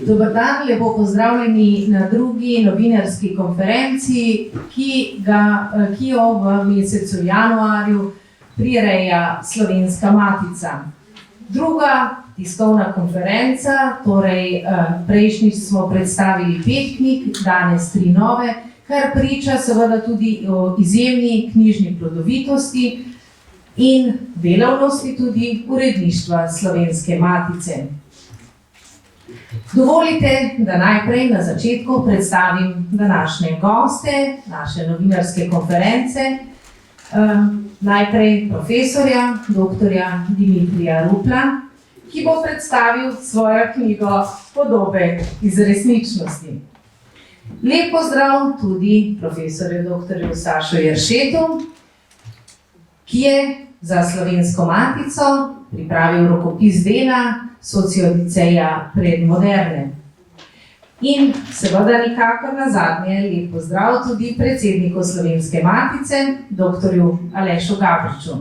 Dober dan, lepo pozdravljeni na drugi novinarski konferenci, ki jo v mesecu januarju prireja Slovenska matica. Druga tiskovna konferenca, torej prejšnjič smo predstavili 5 knjig, danes 3 nove, kar priča seveda tudi o izjemni knjižni plodovitosti in delavnosti tudi uredništva Slovenske matice. Dovolite, da najprej na začetku predstavim današnje goste naše novinarske konference. Najprej profesorja, doktorja Dimitrija Rupla, ki bo predstavil svojo knjigo Podobe iz resničnosti. Lep pozdrav tudi profesorju doktorju Sašu Jeršetu, ki je za Slovensko matico pripravil rokopis dela Sociodiceja predmoderne. In seveda nikakor nazadnje lep pozdrav tudi predsedniku Slovenske matice, doktorju Alešu Gabriču,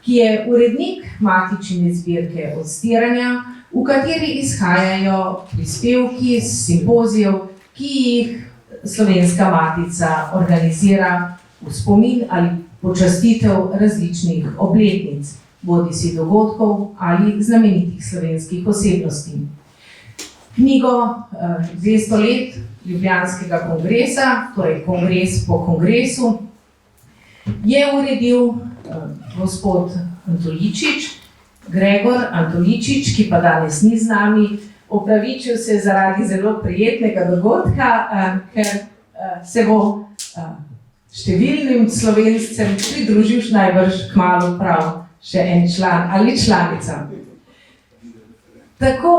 ki je urednik matičine zbirke Odstiranja, v kateri izhajajo prispevki s simpozijev, ki jih Slovenska matica organizira v spomin ali počastitev različnih obletnic, bodisi dogodkov ali znamenitih slovenskih osebnosti. Knjigo 200 let Ljubljanskega kongresa, torej kongres po kongresu, je uredil gospod Antoličič, Gregor Antoličič, ki pa danes ni z nami, opravičil se zaradi zelo prijetnega dogodka, ker se bo številnim Slovencem pridružil najbrž kmalu prav še en član ali članica. Tako,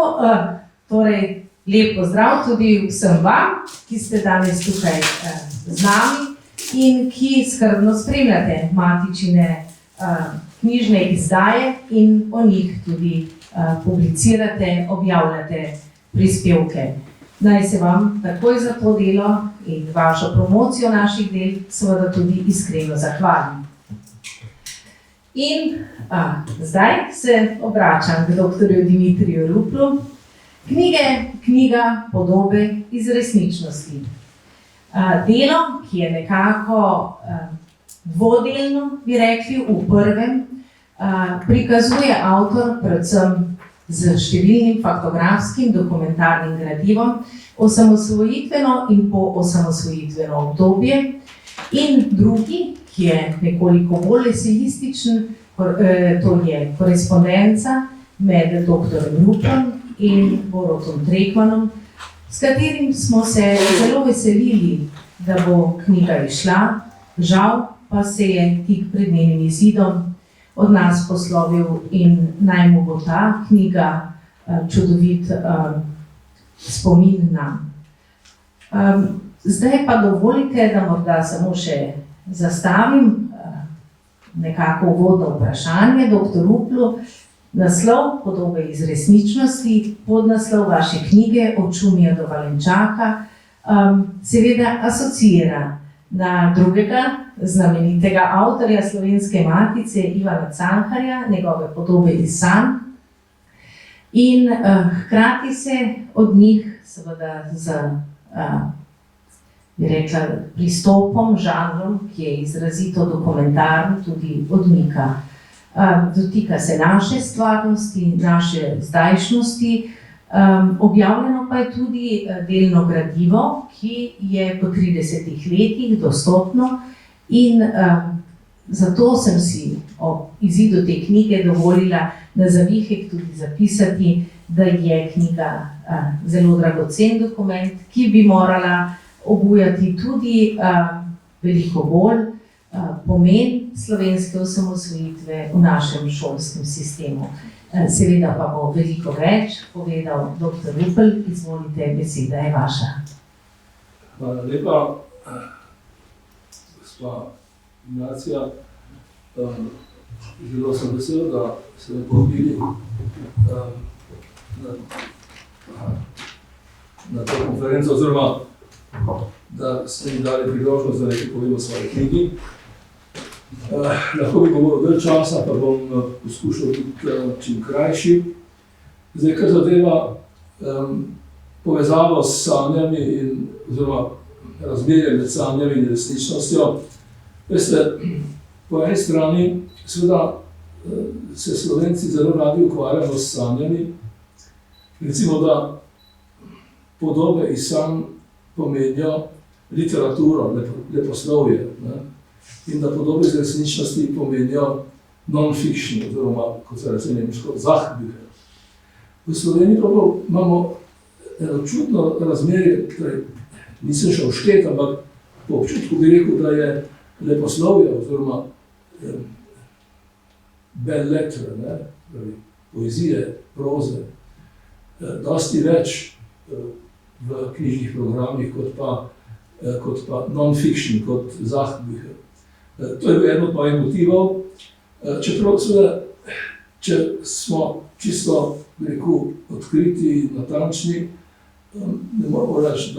torej, lep pozdrav tudi vsem vam, ki ste danes tukaj z nami in ki skrbno spremljate matičine knjižne izdaje in o njih tudi publicirate, objavljate prispevke. Naj se vam takoj za to delo in vašo promocijo naših del seveda tudi iskreno zahvalim. In zdaj se obračam k doktorju Dimitriju Ruplu. Knjiga Podobe iz resničnosti. Delo, ki je nekako dvodelno, bi rekli, v prvem, prikazuje avtor predvsem z številnim faktografskim dokumentarnim gradivom osamosvojitveno in po osamosvojitveno obdobje, in drugi, ki je nekoliko bolj esejističen, to je korespondenca med doktorjem Ruplom in Borutom Trekmanom, s katerim smo se zelo veselili, da bo knjiga izšla, žal pa se je tik pred njenim izidom od nas poslovil in naj mu bo ta knjiga čudovit spomin nam. Zdaj pa dovolite, da morda samo še zastavim nekako uvodno vprašanje doktor Ruplu. Naslov Podobe iz resničnosti, podnaslov vaše knjige Od Šumija do Valenčaka, seveda asociira na drugega znamenitega avtorja Slovenske matice, Ivana Cankarja, njegove Podobe iz sanj. In hkrati se od njih, seveda z bi rekla, pristopom, žanrom, ki je izrazito dokumentarn, tudi odmika. Dotika se naše stvarnosti, naše zdajšnjosti, objavljeno pa je tudi delno gradivo, ki je po 30 letih dostopno in zato sem si ob izidu te knjige dovolila na zavihek tudi zapisati, da je knjiga zelo dragocen dokument, ki bi morala obujati tudi veliko bolj pomen slovenske osamosvojitve v našem šolskem sistemu. Seveda pa bo veliko več povedal dr. Rupel. Izvolite, beseda je vaša. Hvala lepa, gospa Ignacija. Zelo sem vesel, da se me povabili na to konferenco, oziroma da ste mi dali priložnost, da nekaj povem o svoji knjigi. Lahko bi govoril dalj časa, pa bom poskušal biti čim krajši. Zdaj, kar zadeva povezavo s sanjami oziroma razmerjem med sanjami in resničnostjo. Veste, po eni strani seveda se Slovenci zelo radi ukvarjamo s sanjami. Recimo, da podobe iz sanj pomenijo literaturo, leposlovje, ne? In da podobe iz resničnosti pomenijo non-fiction, oziroma, kot se reče nemško, Sachbücher. V Sloveniji imamo eno čudno razmerje, torej nisem šel štet, ampak po občutku bi rekel, da je leposlovje oziroma belle lettre, ne, poezije, proze, dosti več v knjižnih programih kot pa non-fiction, kot Sachbücher. To je eno od mojih motivov, čeprav seveda, če smo čisto, bi rekel, odkriti in natančni, ne moramo reči,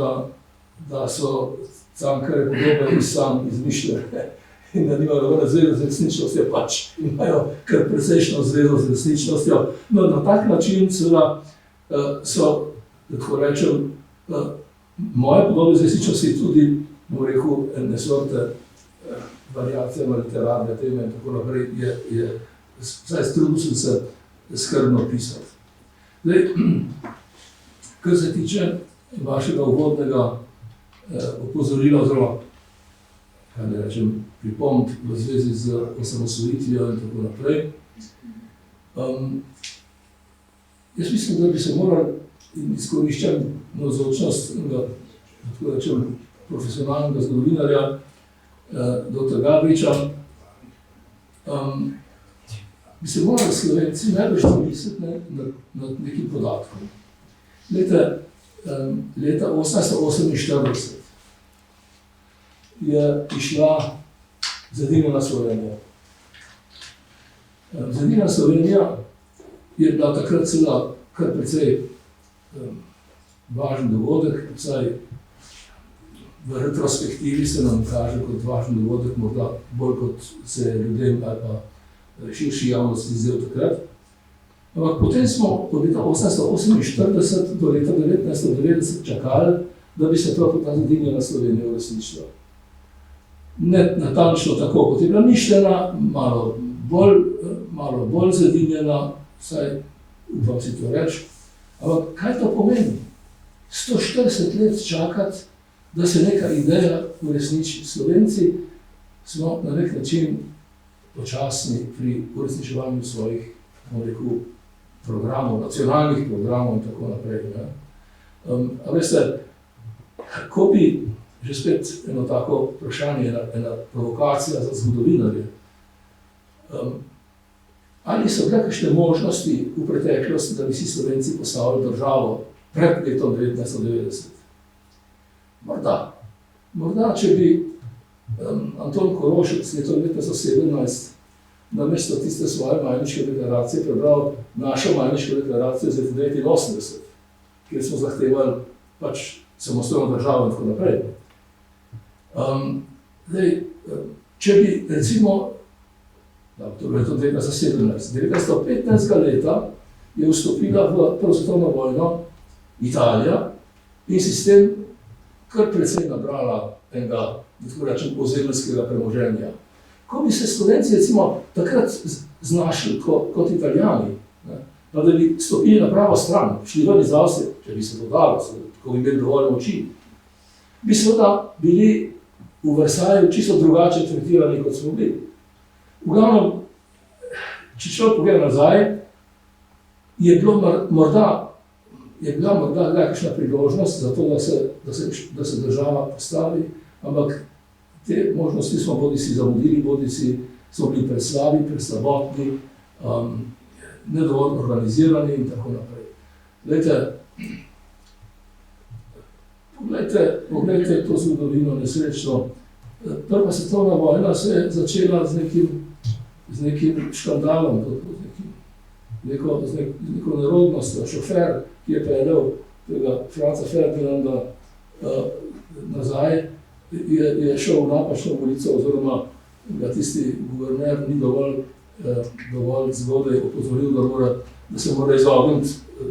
da so Cankarjeve podobe iz sanj izmišljene in da nimajo nobene zveze z resničnostjo, pač imajo kar precejšnjo zvezo z resničnostjo. No, na tak način seveda so, tako rečem, moje podobe z resničnosti tudi, bom rekel, ene sorte variacijama literarne teme in tako naprej, vsaj trudil sem se skrbno pisati. Zdaj, kar se tiče vašega uvodnega opozorila oziroma, kaj ne rečem, pripomb v zvezi z osamosvojitvijo in tako naprej. Jaz mislim, da bi se morali izkoriščati navzočnost enega, tako rečem, profesionalnega zgodovinarja, dr. Gabriča, bi se morali Slovenci najbrž zamisliti nad nekim podatkom. Leta 1848 je išla Zedinjena Slovenija. Zedinjena Slovenija je bila takrat cela kar precej važen dogodek, vsaj v retrospektivi se nam kaže kot važen dogodek, morda bolj kot se ljudem ali pa širši javnosti zdel takrat. Ampak potem smo od leta 1848 do leta 1990 čakali, da bi se prav ta Zedinjena Slovenija uresničila. Ne natančno tako, kot je bila mišljena, malo bolj zedinjena, vsaj upam si to reči. Ampak kaj to pomeni? 140 let čakati, da se neka ideja uresniči. Slovenci smo na nek način počasni pri uresničevanju svojih, bomo rekel, programov, nacionalnih programov in tako naprej. A veste, ko bi, že spet eno tako vprašanje, ena provokacija za zgodovinarje, ali so bile kakšne možnosti v preteklosti, da bi si Slovenci postavili državo pred letom 1990? Morda, če bi Anton Korošec leto 1917 namesto tiste svoje Majniške deklaracije prebral našo Majniško deklaracijo iz leta 1989, kjer smo zahtevali pač samostojno državo in tako naprej. Če bi recimo, to je leto 1917, 1915 leta je vstopila v Prvo svetovno vojno Italija in si s tem kar precej nabrala enega, tako rečem, ozemeljskega premoženja. Ko bi se Slovenci recimo takrat znašli kot Italijani, pa da bi stopili na pravo stran, šli ven iz Avstrije, če bi se to dalo, ko bi imeli dovolj moči, bi seveda bili v Versaju čisto drugače tretirani, kot smo bili. V glavnem, če človek pogleda nazaj, je bila morda kakšna priložnost za to, da se država postavi, ampak te možnosti smo bodisi zamudili, bodisi smo bili preslabi, preslabotni, nedovolj organizirani in tako naprej. Poglejte to zgodovino nesrečno. Prva svetovna vojna se je začela z nekim škandalom, z neko nerodnostjo. Šofer, ki je peljal tega Franca Ferdinanda nazaj, je šel v napačno ulico, oziroma ga tisti guverner ni dovolj zgodaj opozoril, da se mora izogniti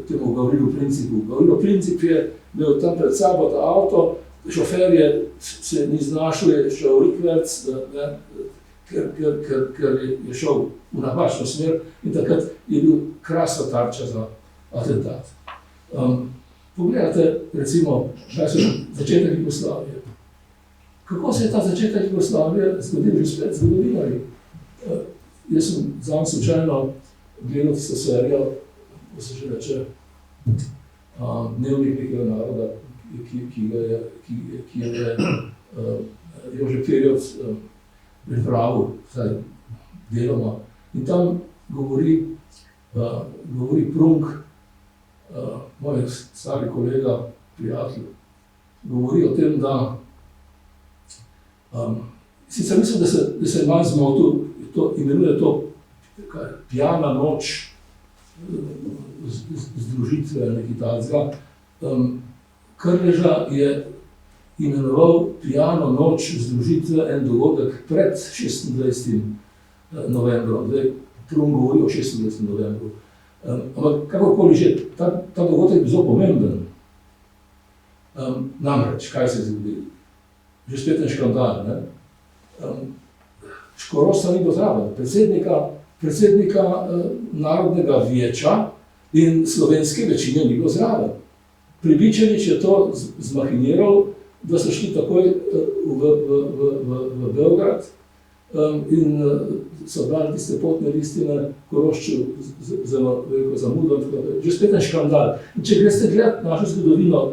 temu Gavrilo Principu. Gavrilo Princip je imel tam pred sabo ta avto, šofer se ni znašel, je šel rikverc, ker je šel v napačno smer in takrat je bil krasna tarča za atentat. Pogledajte, recimo, kaj so začetek Jugoslavije. Kako se je ta začetek Jugoslavije zgodil že spet zgodovinarji? Jaz sem zanj slučajno gledal tisto serijo, ko se že reče Dnevnik nekega naroda, ki je Jože Pirjevc pripravil, vsaj deloma. In tam govori Prunk, moj stari kolega, prijatelj, govori o tem, da sicer mislim, da se je malo zmotil, imenuje to pijana noč združitve nekaj takega. Krleža je imenoval pijano noč združitve en dogodek pred 26. novembrom. Prun govori o 26. novembru. Ampak kakorkoli že, ta dogodek je zelo pomemben. Namreč, kaj se je zgodilo? Že spet en škandal. Škorosta ni bilo zraven, predsednika Narodnega vijeća in slovenske večine ni bilo zraven. Pribičevič je to zmahiniral, da so šli takoj v Beograd in so brali tiste potne listine, Korošču zelo veliko zamudo. Že spet en škandal. In če greste gledati našo zgodovino,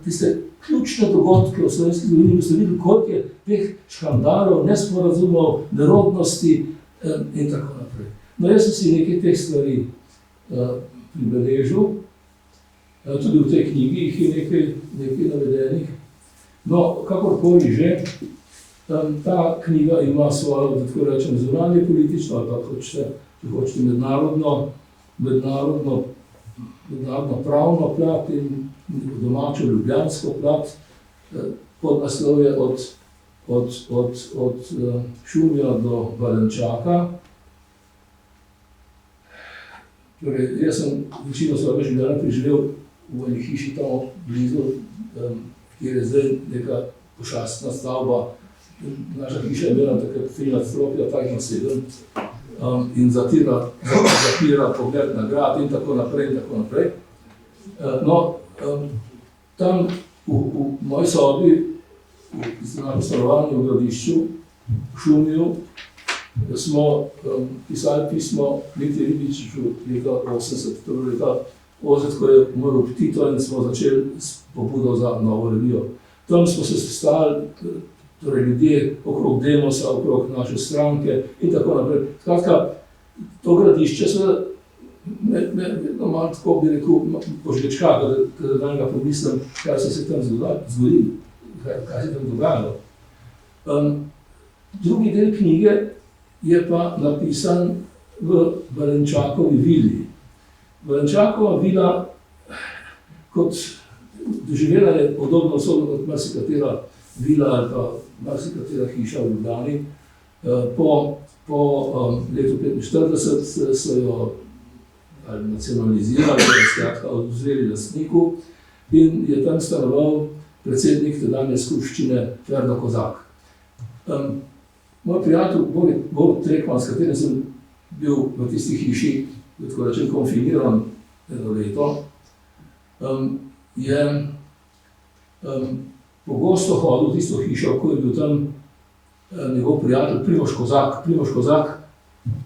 tiste ključne dogodke v slovenski zgodovini, boste videli, koliko je teh škandalov, nesporazumov, nerodnosti in tako naprej. No, jaz sem si nekaj teh stvari pribeležil, tudi v tej knjigi jih je nekaj navedenih. No, kakorkoli že, ta knjiga ima svojo, da tako rečem, zunanje politično, ali pa če hočete mednarodno pravno plat in domačo ljubljansko plat, podnaslovje od Šumija do Valenčaka. Torej, jaz sem večino svojega življenja preživel v eni hiši tam blizu, kjer je zdaj neka pošastna stavba. Naša hiša je imela takrat 3 nadstropja, ta ima 7, in zapira pogled na grad in tako naprej. No, tam v moji sobi, v našem stanovanju v Gradišču, v Šumiju, smo pisali pismo Mitji Ribičiču leta 80, torej leta 80, ko je umrl Tito in smo začeli s pobudo za novo revijo. Tam smo se sestali, torej ljudje okrog Demosa, okrog naše stranke in tako naprej. Skratka, to Gradišče seveda vedno malo tako bi rekel požgečka, kada dan ga pomislim, kaj se tam zgodilo, kaj se tam dogajalo. Drugi del knjige je pa napisan v Valenčakovi vili. Valenčakova vila, kot doživela je podobno sobo kot marsikatera vila ali pa marsikatera hiša v Ljubljani. Po letu 1945 so jo nacionalizirali, skratka odvzeli lastniku in je tam stanoval predsednik tedanje skupščine Ferdo Kozak. Moj prijatelj Borut Trekman, s katerim sem bil v tisti hiši, tako rečem, konfiniran eno leto, je pogosto hodil v tisto hišo, ko je bil tam njegov prijatelj Primož Kozak. Primož Kozak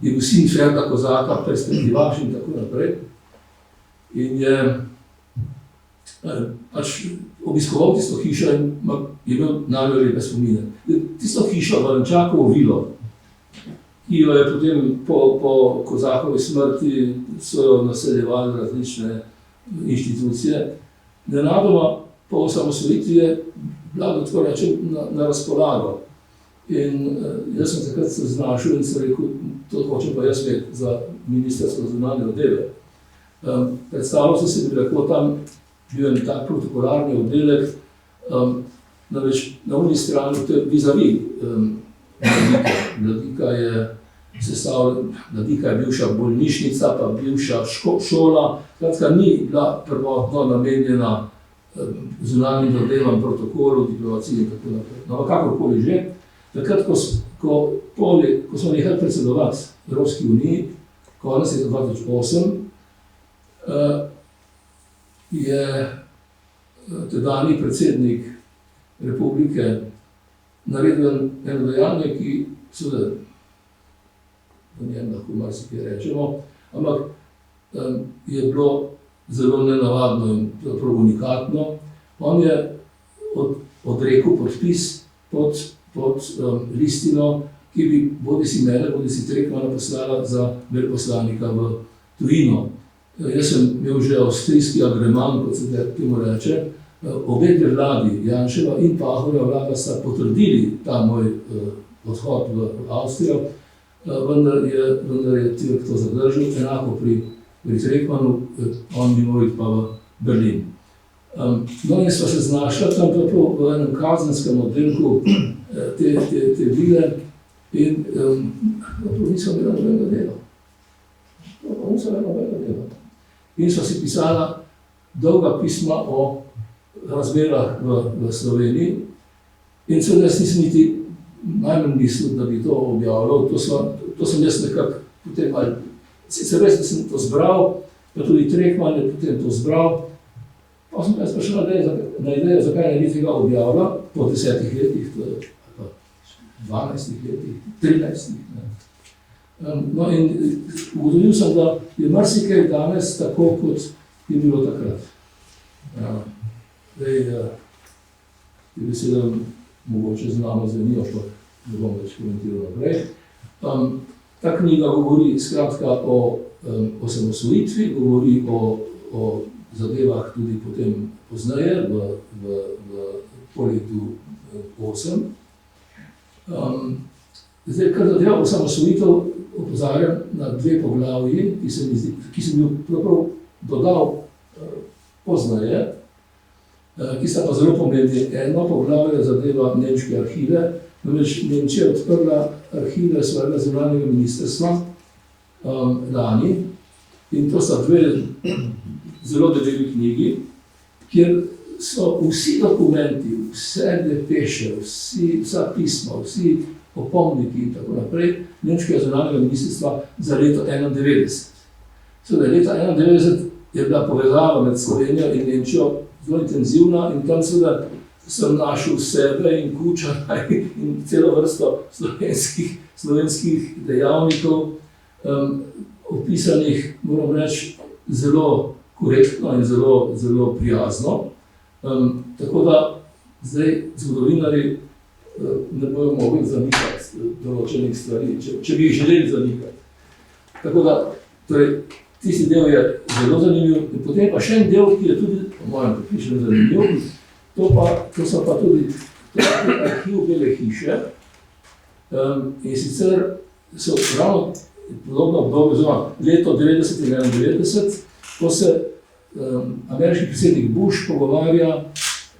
je bil sin Ferda Kozaka, perspektivaš in tako naprej. In je obiskoval tisto hišo in je imel najbolj lepe spomine. Tisto hišo, Valenčakovo vilo, ki jo je potem po Kozakovi smrti so jo naseljevali različne inštitucije, nenadoma po osamosvojitvi je bila, da tako rečem, na razpolago. In jaz sem takrat se znašel in sem rekel, to hočem pa jaz imeti za ministrstvo za zunanje zadeve. Predstavljal sem si, da bi lahko tam bil en tak protokolarni oddelek, namreč na uni strani, to je vis-a-vis Mladika je Mladika je bivša bolnišnica, pa bivša šola, skratka ni bila prvotno namenjena zunanjim zadevam, protokolu, diplomaciji in tako naprej. No, kakorkoli že, takrat, ko smo nehali predsedovati Evropski uniji, konec leta 2008, je tedajni predsednik republike naredil eno dejanje, ki seveda o njem lahko marsikaj rečemo, ampak je bilo zelo nenavadno in prav unikatno. On je odrekel podpis pod listino, ki bi bodisi mene, bodisi Trekmana poslala za veleposlanika v tujino. Jaz sem imel že avstrijski agreman, kot se temu reče. Obe dve vladi, Janševa in Pahorjeva vlada, sta potrdili ta moj odhod v Avstrijo, vendar je Türk to zadržal, enako pri Trekmanu, on bi moral pa v Berlin. No in sva se znašla tam v enem kazenskem oddelku te vile in nismo imeli nobenega dela. In sva si pisala dolga pisma o razmerah v Sloveniji in seveda jaz nisem niti najmanj mislil, da bi to objavljal. To sem jaz nekako potem, sicer res, da sem to zbral, pa tudi Trekman je potem to zbral, pa sem jaz prišel na idejo, zakaj ne bi tega objavila po 10 letih, pa 12 letih, 13. No in ugotovil sem, da je marsikaj danes tako, kot je bilo takrat. Te besede mogoče znamo zvenijo, pa ne bom več komentiral naprej. Ta knjiga govori skratka o osamosvojitvi, govori o zadevah tudi potem pozneje, po letu 8. Zdaj, kar zadeva osamosvojitev, opozarjam na dve poglavji, ki sem jih pravzaprav dodal pozneje, ki sta pa zelo pomembni. Eno poglavje zadeva nemške arhive, namreč Nemčija je odprla arhive svojega zunanjega ministrstva lani in to sta dve zelo debeli knjigi, kjer so vsi dokumenti, vse depeše, vsa pisma, vsi opomniki in tako naprej nemškega zunanjega ministrstva za leto 1991. Seveda, leta 1991 je bila povezava med Slovenijo in Nemčijo zelo intenzivna in tam seveda sem našel sebe in Kučana in celo vrsto slovenskih dejavnikov, opisanih, moram reči, zelo korektno in zelo prijazno. Tako da zdaj zgodovinarji ne bojo mogli zanikati določenih stvari, če bi jih želeli zanikati. Tako da, torej, tisti del je zelo zanimiv in potem pa še en del, ki je tudi, po mojem prepričanju, zanimiv, to so pa tudi arhiv Bele hiše in sicer so ravno podobno obdobje, oziroma leto 90 in 91, ko se ameriški predsednik Bush pogovarja,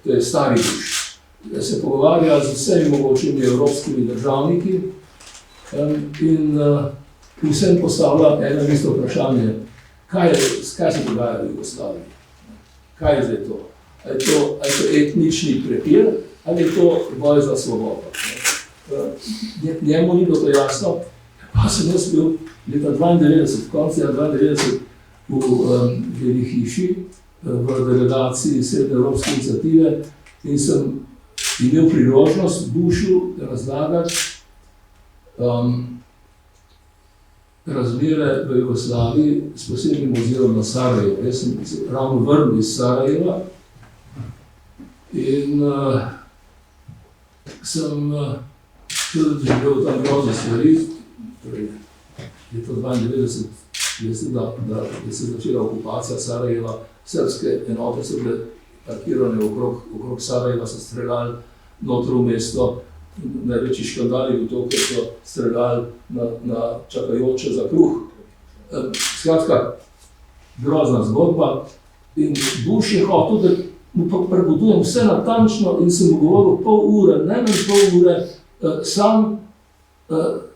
to je stari Bush, se pogovarja z vsemi mogočimi evropskimi državniki in vsem postavlja eno isto vprašanje, kaj se dogaja v Jugoslaviji, kaj je zdaj to? Ali je to etnični prepir, ali je to boj za svobodo. Njemu ni bilo to jasno, pa sem jaz bil leta 92, konca 92 v Beli hiši, v delegaciji Srednje evropske iniciative in sem imel priložnost Bushu razlagati razmere v Jugoslaviji s posebnim ozirom na Sarajevo. Jaz sem ravno vrnil iz Sarajeva in sem tudi doživel tam grozne stvari. Torej, leta 92 veste, da se je začela okupacija Sarajeva, srbske enote so bile parkirane okrog Sarajeva, so streljali noter v mesto. Največji škandal je bil to, ker so streljali na čakajoče za kruh. Skratka, grozna zgodba in Bush je hotel, da mu prepotujem vse natančno in sem mu govoril pol ure, najmanj pol ure, sam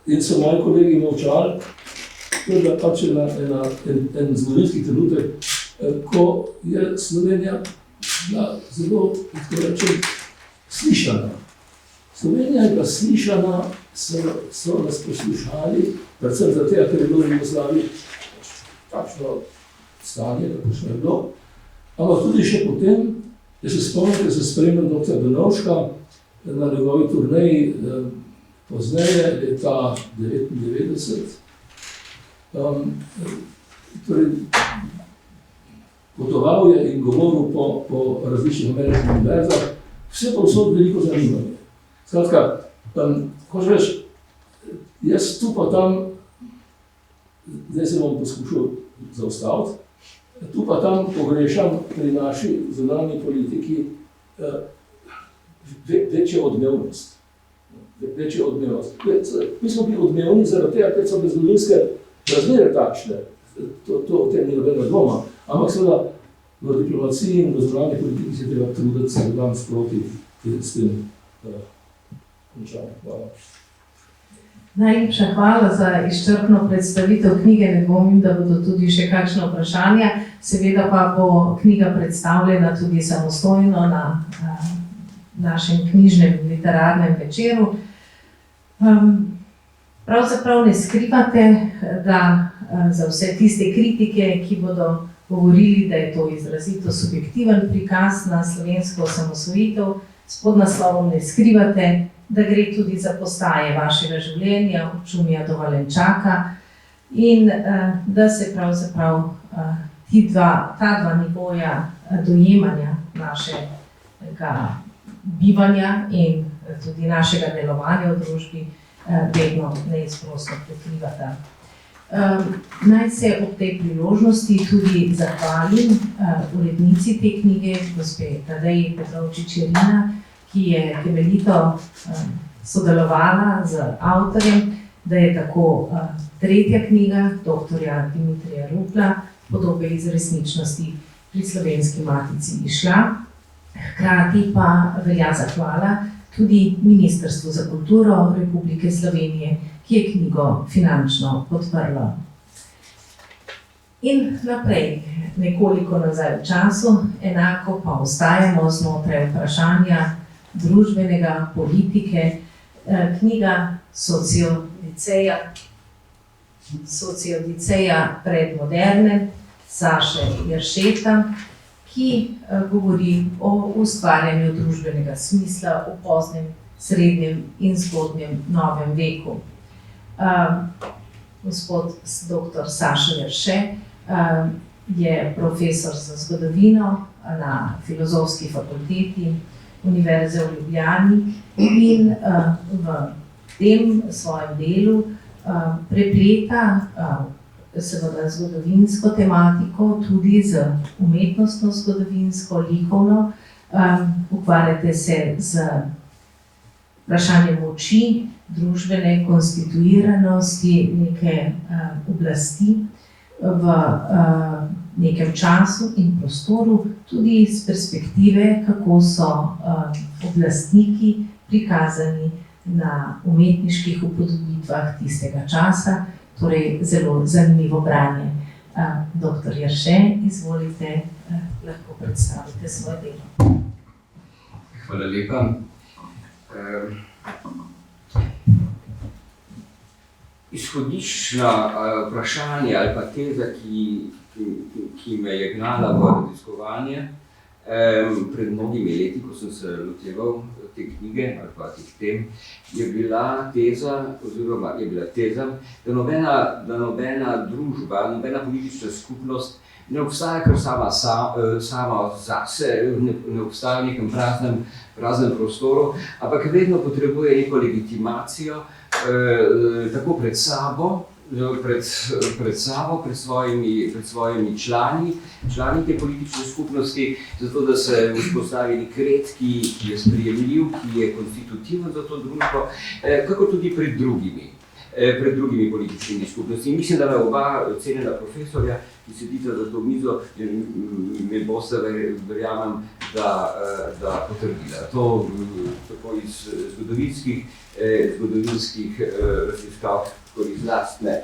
in so moji kolegi molčali, to je bila pač en zgodovinski trenutek, ko je Slovenija bila zelo, tako rečem, slišana. Slovenija je bila slišana, so nas poslušali, predvsem zato, ker je bilo v Jugoslaviji takšno stanje, kakšno je bilo. Ampak tudi še potem, da se spomnim, da se spremljal dr. Drnovška na njegovi turneji pozneje, leta 1999. Torej, potoval je in govoril po različnih ameriških univerzah, vse povsod veliko zanimanje. Skratka, ko že veš, jaz tu pa tam, zdaj se bom poskušal zaustaviti, tu pa tam pogrešam pri naši zunanji politiki večjo odmevnost. Mi smo bili odmevni zaradi tega, ker so bile zgodovinske razmere takšne, o tem ni nobenega dvoma, ampak seveda v diplomaciji in v zunanji politiki se treba truditi se dan sproti s tem končanjem. Hvala. Najlepša hvala za izčrpno predstavitev knjige. Ne dvomim, da bodo tudi še kakšna vprašanja. Seveda pa bo knjiga predstavljena tudi samostojno na našem knjižnem literarnem večeru. Pravzaprav ne skrivate, da za vse tiste kritike, ki bodo govorili, da je to izrazito subjektiven prikaz na slovensko osamosvojitev, s podnaslovom ne skrivate, da gre tudi za postaje vašega življenja, od Šumija do Valenčaka in da se pravzaprav ta dva nivoja dojemanja našega bivanja in tudi našega delovanja v družbi vedno neizprosno prekrivata. Naj se ob tej priložnosti tudi zahvalim urednici te knjige, gospe Tadeji Petrovčič-Jerina, ki je temeljito sodelovala z avtorjem, da je tako tretja knjiga doktorja Dimitrija Rupla Podobe iz resničnosti pri Slovenski matici izšla. Hkrati pa velja zahvala tudi Ministrstvu za kulturo Republike Slovenije, ki je knjigo finančno podprlo. In naprej, nekoliko nazaj v času, enako pa ostajamo znotraj vprašanja družbenega, politike, knjiga Sociodiceja pred modernem Saše Jeršeta, ki govori o ustvarjanju družbenega smisla v poznem, srednjem in zgodnjem novem veku. Gospod dr. Saša Jerše je profesor za zgodovino na Filozofski fakulteti Univerze v Ljubljani in v tem svojem delu prepleta seveda zgodovinsko tematiko tudi z umetnostno zgodovinsko, likovno. Ukvarjate se z vprašanjem moči, družbene konstituiranosti neke oblasti v nekem času in prostoru, tudi iz perspektive, kako so oblastniki prikazani na umetniških upodobitvah tistega časa, torej zelo zanimivo branje. Dr. Jerše, izvolite, lahko predstavite svoje delo. Hvala lepa. Izhodiščna vprašanja ali pa teza, ki me je gnala v raziskovanje pred mnogimi leti, ko sem se loteval te knjige ali pa teh tem, je bila teza, da nobena družba, nobena politična skupnost ne obstaja kar sama zase, ne obstaja v nekem praznem prostoru, ampak vedno potrebuje neko legitimacijo, tako pred sabo, pred svojimi člani te politične skupnosti, zato da se vzpostavi nek red, ki je sprejemljiv, ki je konstitutiven za to družbo, kako tudi pred drugimi. pred drugimi političnimi skupnostmi. Mislim, da me oba cenjena profesorja, ki sedita za to mizo, me boste, verjamem, da potrdila. To tako iz zgodovinskih raziskav, kot iz lastne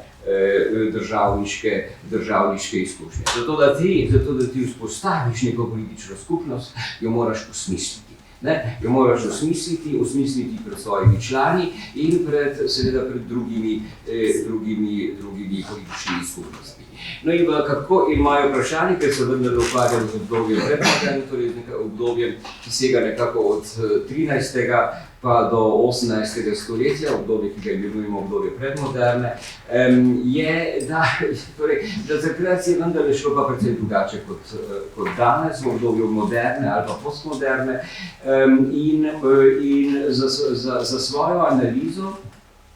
državniške izkušnje. Zato, da ti vzpostaviš neko politično skupnost, jo moraš osmisliti. Jo moraš osmisliti pred svojimi člani in seveda pred drugimi političnimi skupnostmi. No in imajo vprašanje, ker se vendar ukvarjam z obdobjem predmoderne, torej z nekaj obdobjem, ki sega nekako od 13. pa do 18. stoletja, obdobje, ki ga imenujemo obdobje predmoderne, je, da takrat je vendar šlo pa precej drugače kot danes, v obdobju moderne ali pa postmoderne, in za svojo analizo.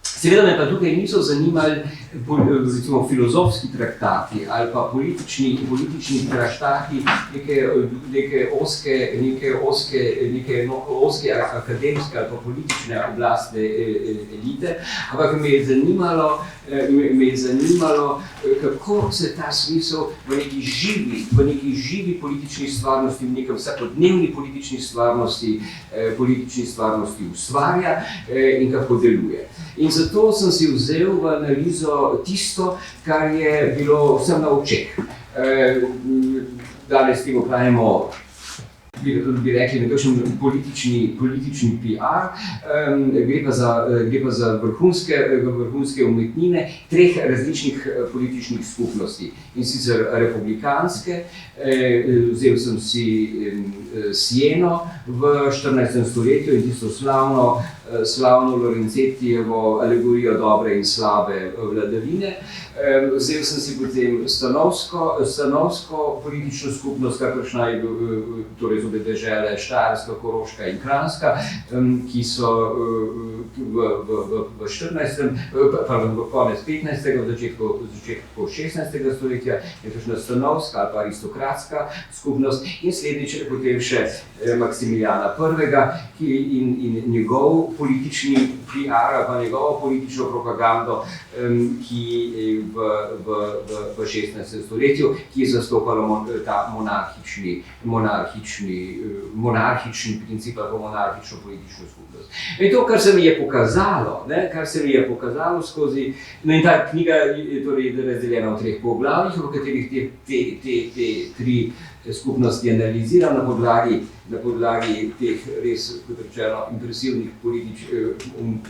Seveda me pa tukaj niso zanimali recimo filozofski traktati ali pa politični traktati neke oske akademske ali pa politične oblastne elite, ampak me je zanimalo, kako se ta smisel v neki živi politični stvarnosti, v nekem vsakodnevni politični stvarnosti ustvarja in kako deluje. In zato sem si vzel v analizo tisto, kar je bilo vsem na očeh. Danes temu pravimo, bi rekli, nekakšen politični PR, gre pa za vrhunske umetnine treh različnih političnih skupnosti. In sicer republikanske, vzel sem si Sieno v 14. stoletju in tisto slavno Lorencettijevo alegorijo dobre in slabe vladavine. Vzel sem si potem stanovsko politično skupnost, kakršna je torej z obe dežele Štajerska, Koroška in Kranjska, ki so v konec 15. v začetku 16. stoletja, je kakšna stanovska ali pa aristokratska skupnost in slednjič potem še Maksimiljana I. in njegov politični PR ali pa njegovo politično propagando, ki v 16. stoletju, ki je zastopalo ta monarhični princip ali pa monarhično politično skupnost. In to, kar se mi je pokazalo skozi, no in ta knjiga je torej razdeljena v treh poglavjih, v katerih te tri skupnosti analiziram na podlagi teh res, kot rečeno, impresivnih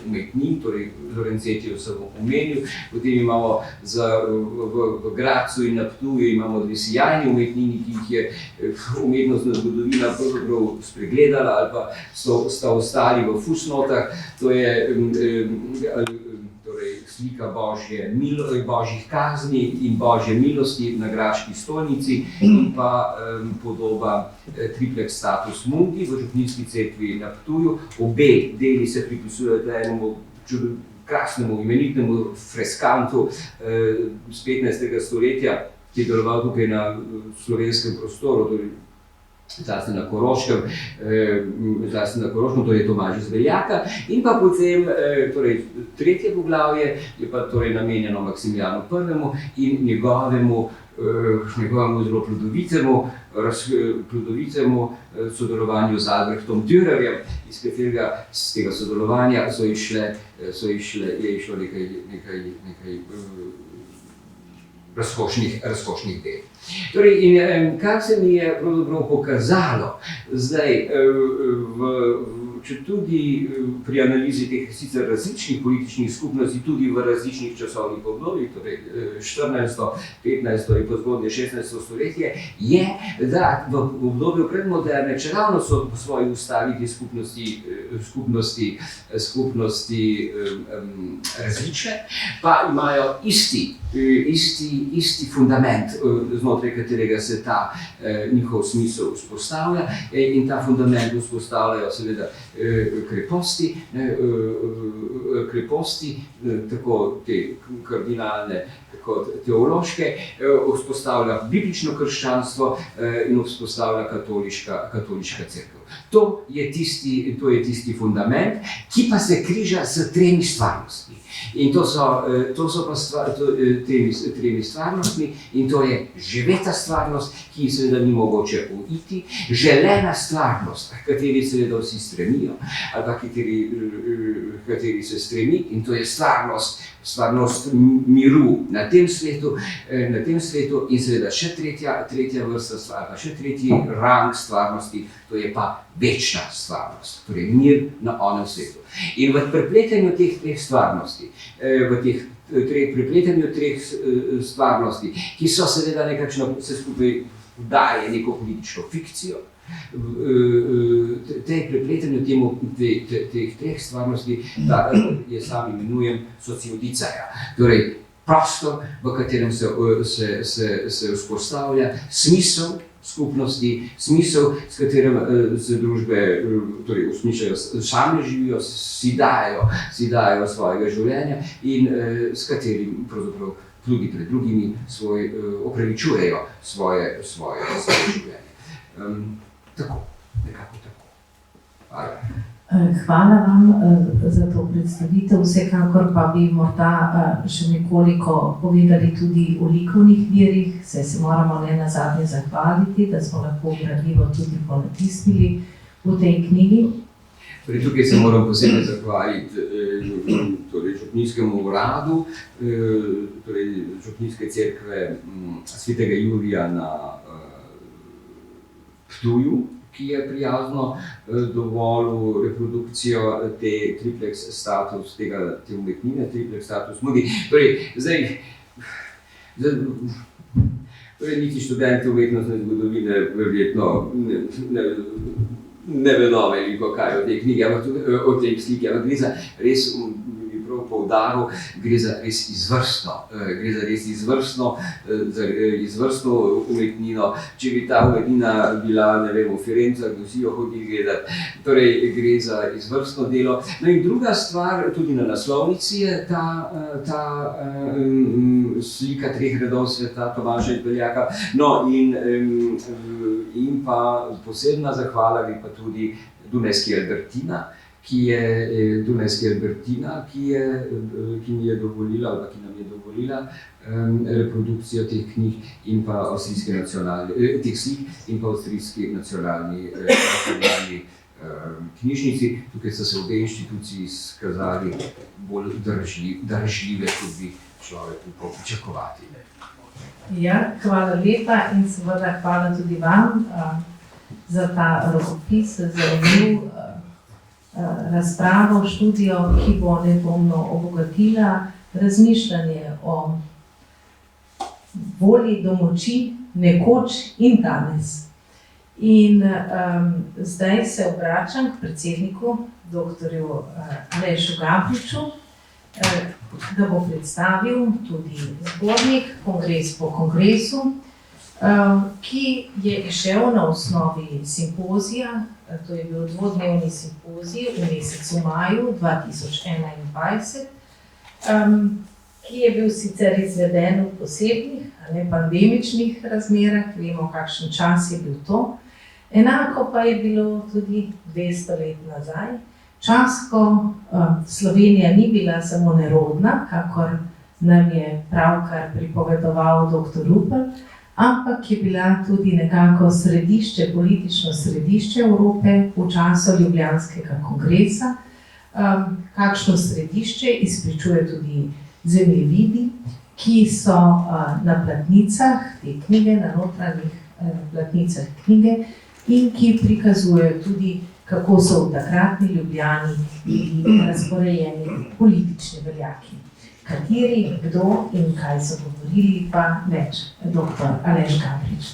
umetnin, torej Lorencettijev sem omenil, potem imamo v Gradcu in na Ptuju imamo dve sijajni umetnini, ki jih je umetnostna zgodovina pravzaprav spregledala ali pa sta ostali v fusnotah, to je slika božjih kazni in božje milosti na graški stolnici in pa podoba triplex status mundi v župnijski cerkvi na Ptuju. Obe deli se pripisujete enemu krasnemu, imenitnemu freskantu z 15. stoletja, ki je deloval tukaj na slovenskem prostoru, zlasti na Koroškem, to je Tomaž iz Beljaka, in pa potem tretje poglavje je pa torej namenjeno Maksimiljanu I. in njegovemu zelo plodovitemu sodelovanju z Albrechtom Dürerjem, iz katerega z tega sodelovanja je išlo nekaj razkošnih del. Torej, in kar se mi je pravzaprav pokazalo zdaj, če tudi pri analizi teh sicer različnih političnih skupnosti, tudi v različnih časovnih obdobjih, torej 14., 15. in pa zgodnje 16. stoletje, je, da v obdobju predmoderne, čeravno so po svoji ustavi te skupnosti različne, pa imajo isti fundament, znotraj katerega se ta njihov smisel vzpostavlja, in ta fundament vzpostavljajo seveda kreposti, tako te kardinalne kot teološke, vzpostavlja biblično krščanstvo in vzpostavlja katoliška cerkev. To je tisti fundament, ki pa se križa s tremi stvarnostmi. In to so pa tremi stvarnostmi, in to je živeta stvarnost, ki seveda ni mogoče uiti, želena stvarnost, kateri seveda vsi stremijo, ali pa kateri se stremi, in to je stvarnost miru na tem svetu in seveda še tretja vrsta stvar, pa še tretji rang stvarnosti, to je pa večna stvarnost, torej mir na onem svetu. In v prepletanju teh treh stvarnosti, ki so seveda nekakšno vse skupaj daje neko politično fikcijo, tej prepletanju teh treh stvarnosti, da je sam imenujem sociodiceja, torej prostor, v katerem se vzpostavlja smisel skupnosti, smisel, s katerim se družbe torej usmišljajo, same živijo, si dajo svojega življenja in s katerim pravzaprav tudi pred drugimi opravičujejo svoje življenje. Nekako tako. Hvala. Hvala vam za to predstavitev. Vsekakor pa bi morda še nekoliko povedali tudi o likovnih virih, saj se moramo nenazadnje zahvaliti, da smo lahko gradivo tudi ponatisnili v tej knjigi. Tukaj se moram posebej zahvaliti župnijskemu uradu, župnijske cerkve Svetega Jurija na Ptuju, ki je prijazno dovolil reprodukcijo te triplex status, te umetnine, triplex status mudi. Torej, niti študenti umetnostne zgodovine verjetno ne vedo veliko kaj o tej knjigi, o tej sliki, ampak gre za res, poudaril, gre za res izvrstno umetnino. Če bi ta umetnina bila, ne vem, v Firencah, vsi jo hodili gledati, torej gre za izvrstno delo. No in druga stvar, tudi na naslovnici je ta slika treh redov sveta Tomaža iz Beljaka. No in pa posebna zahvala gre pa tudi Dunajski Albertina, ki mi je dovolila, ali ki nam je dovolila reprodukcijo teh knjig in pa teh slik in pa avstrijski nacionalni knjižnici. Tukaj so se obe inštituciji izkazali bolj darežljive, kot bi človek upal pričakovati. Ja, hvala lepa in seveda hvala tudi vam za ta rokopis, zanimiv razpravo, študijo, ki bo nedvomno obogatila razmišljanje o volji do moči nekoč in danes. In zdaj se obračam k predsedniku, doktorju Alešu Gabriču, da bo predstavil tudi zbornik Kongres po kongresu, ki je izšel na osnovi simpozija. To je bil dvodnevni simpozij v mesecu maju 2021, ki je bil sicer izveden v posebnih, pandemičnih razmerah, vemo, kakšen čas je bil to. Enako pa je bilo tudi 200 let nazaj, čas, ko Slovenija ni bila samo nerodna, kakor nam je pravkar pripovedoval dr. Rupel, ampak je bila tudi nekako politično središče Evrope v času Ljubljanskega kongresa. Kakšno središče izpričuje tudi zemljevidi, ki so na platnicah te knjige, na notranjih platnicah knjige in ki prikazujejo tudi, kako so v takratni Ljubljani bili razporejeni politični veljaki. Kateri, kdo in kaj so govorili, pa več. Dr. Aleš Gabrič.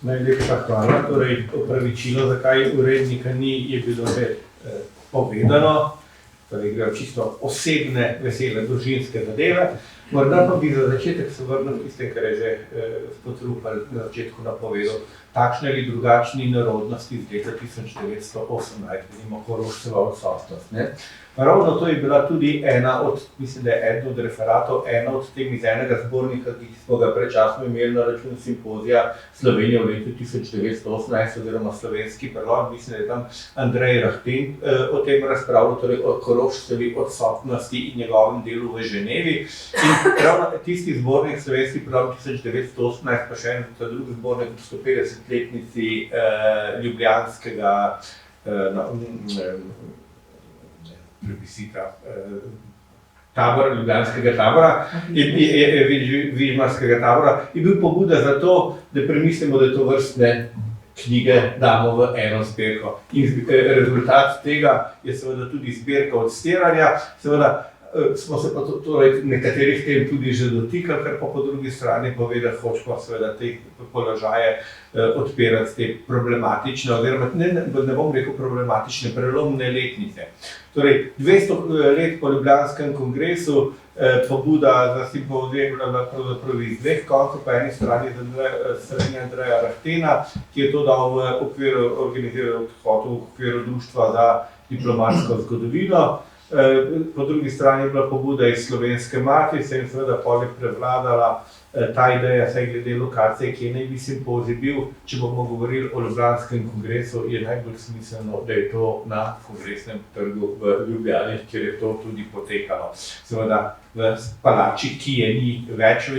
Najlepša hvala. Torej, opravičilo, zakaj urednika ni, je bilo že povedano. Torej, gre čisto osebne, vesele, družinske zadeve. Morda pa bi za začetek se vrnil k tistem, kar je že gospod Rupel na začetku napovedal. takšne ali drugačne narodnosti iz leta 1918, vidimo Koroščeva odsotnost. Ravno to je bila tudi mislim, da je eden od referatov, ena od tem iz enega zbornika, ki smo ga predčasno imeli na račun simpozija Slovenije v letu 1918 oziroma slovenski prelom, mislim, da je tam Andrej Rahten o tem razpravljal, torej o Koroščevi odsotnosti in njegovem delu v Ženevi. In ravno tisti zbornik slovenski prelom 1918, pa še en drugi zbornik v 150-letnici ljubljanskega plebiscita tabora, ljubljanskega tabora, Vižmarskega tabora, je bil pobuda za to, da premislimo, da to vrstne knjige damo v eno zbirko. In rezultat tega je seveda tudi zbirka odstiranja, seveda smo se pa torej nekaterih tem tudi že dotikali, ker pa po drugi strani pove, da hočemo seveda te položaje odpirati te problematične, oziroma ne bom rekel problematične, prelomne letnice. Torej, 200 let po Ljubljanskem kongresu pobuda za simpozij je bila pravzaprav iz dveh koncev, po eni strani strani Andreja Rahtena, ki je to dal v okviru, organiziral odhod v okviru Društva za diplomatsko zgodovino. Po drugi strani je bila pobuda iz Slovenske matice in seveda potem je prevladala ta ideja, saj glede lokacije, kje naj bi simpozij bil. Če bomo govorili o Ljubljanskem kongresu, je najbolj smiselno, da je to na Kongresnem trgu v Ljubljani, kjer je to tudi potekalo. Seveda v palači, ki je ni več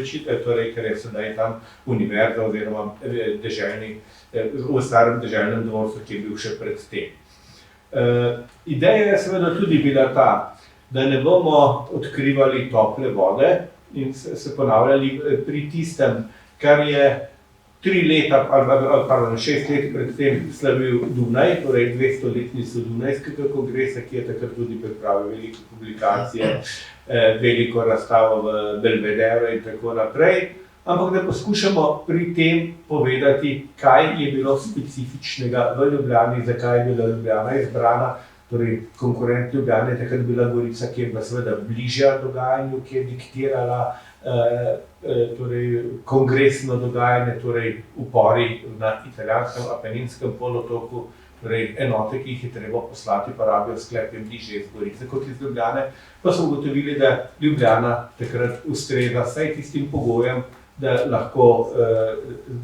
torej, ker je sedaj tam univerza oziroma v starem deželnem dvorcu, ki je bil še pred tem. Ideja je seveda tudi bila ta, da ne bomo odkrivali tople vode in se ponavljali pri tistem, kar je 6 let pred tem slavil Dunaj, torej 200-letnico Dunajskega kongresa, ki je takrat tudi pripravil velike publikacije, veliko razstavo v Belvederu in tako naprej. Ampak da poskušamo pri tem povedati, kaj je bilo specifičnega v Ljubljani, zakaj je bila Ljubljana izbrana. Torej, konkurent Ljubljane je takrat bila Gorica, ki je bila seveda bližja dogajanju, ki je diktirala kongresno dogajanje, torej upori na italijanskem Apeninskem polotoku, torej enote, ki jih je treba poslati, pa rabijo sklepe bližje iz Gorice kot iz Ljubljane. Pa so ugotovili, da Ljubljana takrat ustreza vsaj tistim pogojem, da lahko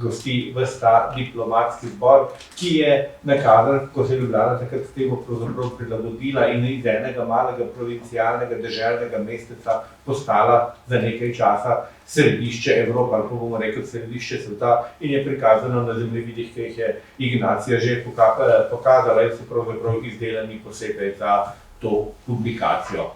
gosti ves ta diplomatski zbor, ki je nakazan, ko se je Ljubljana takrat temu pravzaprav prilagodila in iz enega malega provincialnega deželnega mesteca postala za nekaj časa središče Evrope, ali pa bomo rekli središče sveta, in je prikazano na zemljevidih, ki jih je Ignacija že pokazala in so pravzaprav izdelani posebej za to publikacijo.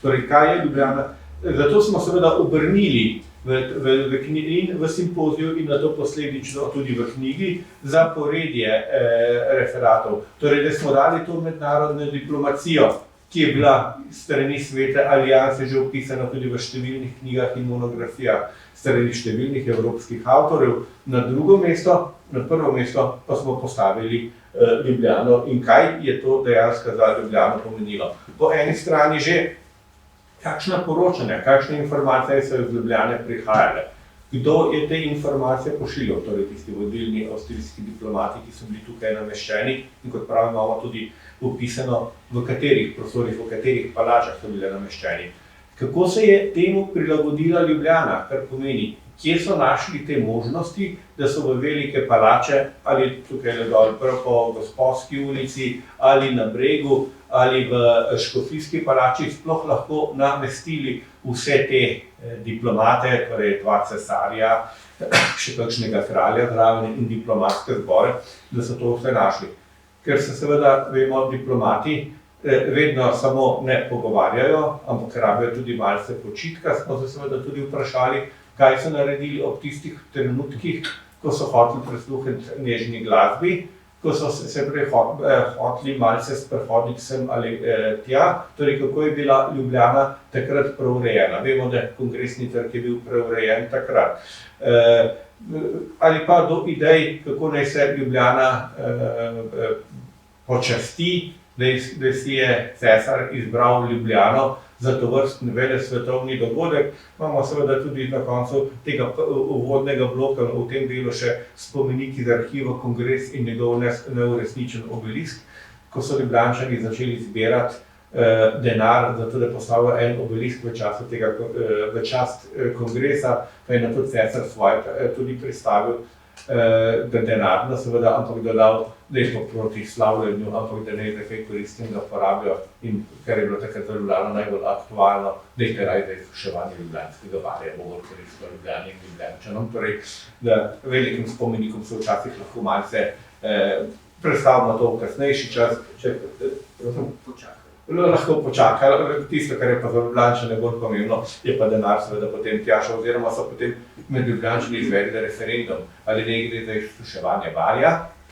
Torej, kaj je Ljubljana? Zato smo seveda obrnili v simpoziju in na to posledično tudi v knjigi zaporedje referatov. Torej, da smo dali to mednarodno diplomacijo, ki je bila strani Svete alianse že opisana tudi v številnih knjigah in monografijah strani številnih evropskih avtorjev. Na drugo mesto, na prvo mesto pa smo postavili Ljubljano in kaj je to dejansko za Ljubljano pomenilo. Po eni strani že kakšna poročanja, kakšne informacije so iz Ljubljane prihajale, kdo je te informacije pošiljal, torej tisti vodilni avstrijski diplomati, ki so bili tukaj nameščeni in kot pravi imamo tudi opisano, v katerih prostorih, v katerih palačah so bile nameščeni. Kako se je temu prilagodila Ljubljana, kar pomeni, kje so našli te možnosti, da so v velike palače, ali tukaj dol po Gosposki ulici, ali na Bregu, ali v Škofijski palači sploh lahko namestili vse te diplomate, torej 2 cesarja, še kakšnega kralja zraven in diplomatske zbore, da so to vse našli. Ker se seveda, vemo, diplomati vedno samo ne pogovarjajo, ampak rabijo tudi malce počitka, smo se seveda tudi vprašali, kaj so naredili ob tistih trenutkih, ko so hoteli prisluhniti nežni glasbi, ko so se hoteli malce sprehoditi sem ali tja, torej kako je bila Ljubljana takrat preurejena. Vemo, da kongresni trg je bil preurejen takrat. Ali pa do idej, kako naj se Ljubljana počasti, da si je cesar izbral Ljubljano za tovrstni velesvetovni dogodek. Imamo seveda tudi na koncu tega uvodnega bloka v tem delu še spomenik iz arhiva Kongres in njegov neuresničen obelisk, ko so Ljubljančani začeli zbirati denar, zato da postavijo en obelisk v čast kongresa, pa je na to cesar svoj tudi pristavil denarno, seveda, ampak dodal, da je to proti slavljenju, ampak da ne za kaj koristnega porabijo in kar je bilo takrat za Ljubljano najbolj aktualno, da je raj za izsuševanje ljubljanskega barja, bolj koristilo Ljubljani in Ljubljančanom. Torej, da velikim spomenikom se včasih lahko malce predstavimo to v kasnejši čas, lahko počakali. Tisto, kar je pa za Ljubljančane bolj pomembno, je pa denar seveda potem tja šel, oziroma so potem med Ljubljančani izvedli referendum, ali ne gre za izsuševanje barja,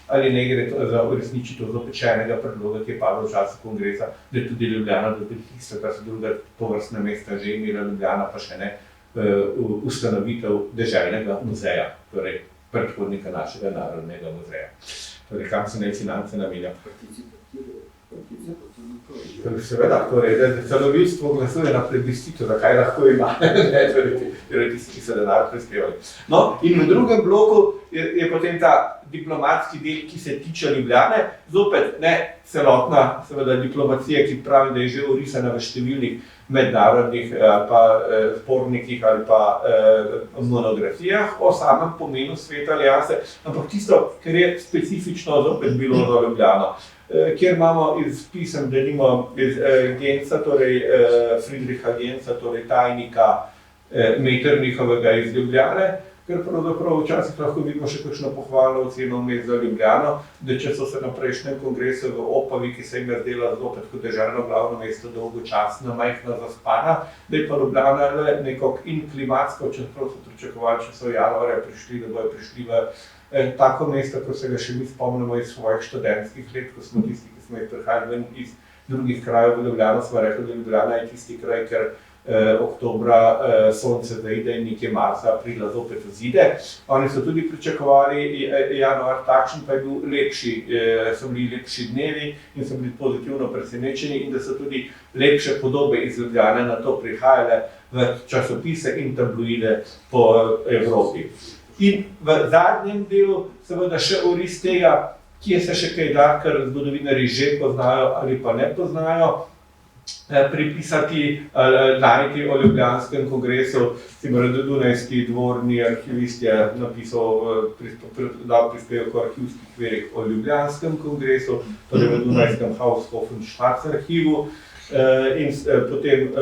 ali ne gre za uresničitev zopečenega predloga, ki je padel v času kongresa, da je tudi Ljubljana dobi tisto, kar so druga tovrstna mesta že imela, Ljubljana pa še ne, ustanovitev deželnega muzeja, torej predhodnika našega narodnega muzeja. Torej, kam se naj finance namenja? Seveda, torej, da celo ljudstvo glasuje na plebiscitu, zakaj lahko ima, torej tisti, ki so denar prispevali. No, in v drugem bloku je potem ta diplomatski del, ki se tiče Ljubljane, zopet ne celotna seveda diplomacija, ki pravi, da je že orisana v številnih mednarodnih ali pa zbornikih ali pa monografijah o samem pomenu Svete alianse, ampak tisto, kar je specifično zopet bilo za Ljubljano, kjer imamo iz pisem, denimo iz Genca, torej Friedricha Genca, torej tajnika Metternichovega iz Ljubljane, ker pravzaprav včasih lahko vidimo še kakšno pohvalno oceno vmes za Ljubljano, da če so se na prejšnjem kongresu v Opavi, ki se jim je zdela zopet kot deželno glavno mesto dolgočasna, majhna, zaspana, da je pa Ljubljana le nekako in klimatsko, čeprav so pričakovali, če so v januarja prišli, da bojo prišli v tako mesto, ko se ga še mi spomnimo iz svojih študentskih let, ko smo tisti, ki smo jih prihajali ven iz drugih krajev v Ljubljano, smo rekli, da Ljubljana je tisti kraj, ker oktobra sonce zaide in nekje marca, aprila zopet vzide. Oni so tudi pričakovali januar takšen, pa je bil lepši, so bili lepši dnevi in so bili pozitivno presenečeni in da so tudi lepše podobe iz Ljubljane na to prihajale v časopise in tabloide po Evropi. In v zadnjem delu seveda še oris tega, kje se še kaj da, kar zgodovinarji že poznajo ali pa ne poznajo, pripisati, najti o Ljubljanskem kongresu. Dunajski dvorni arhivist je napisal, dal prispevek o arhivskih verih o Ljubljanskem kongresu, torej v Dunajskem Haushofen-Schwarz arhivu. In potem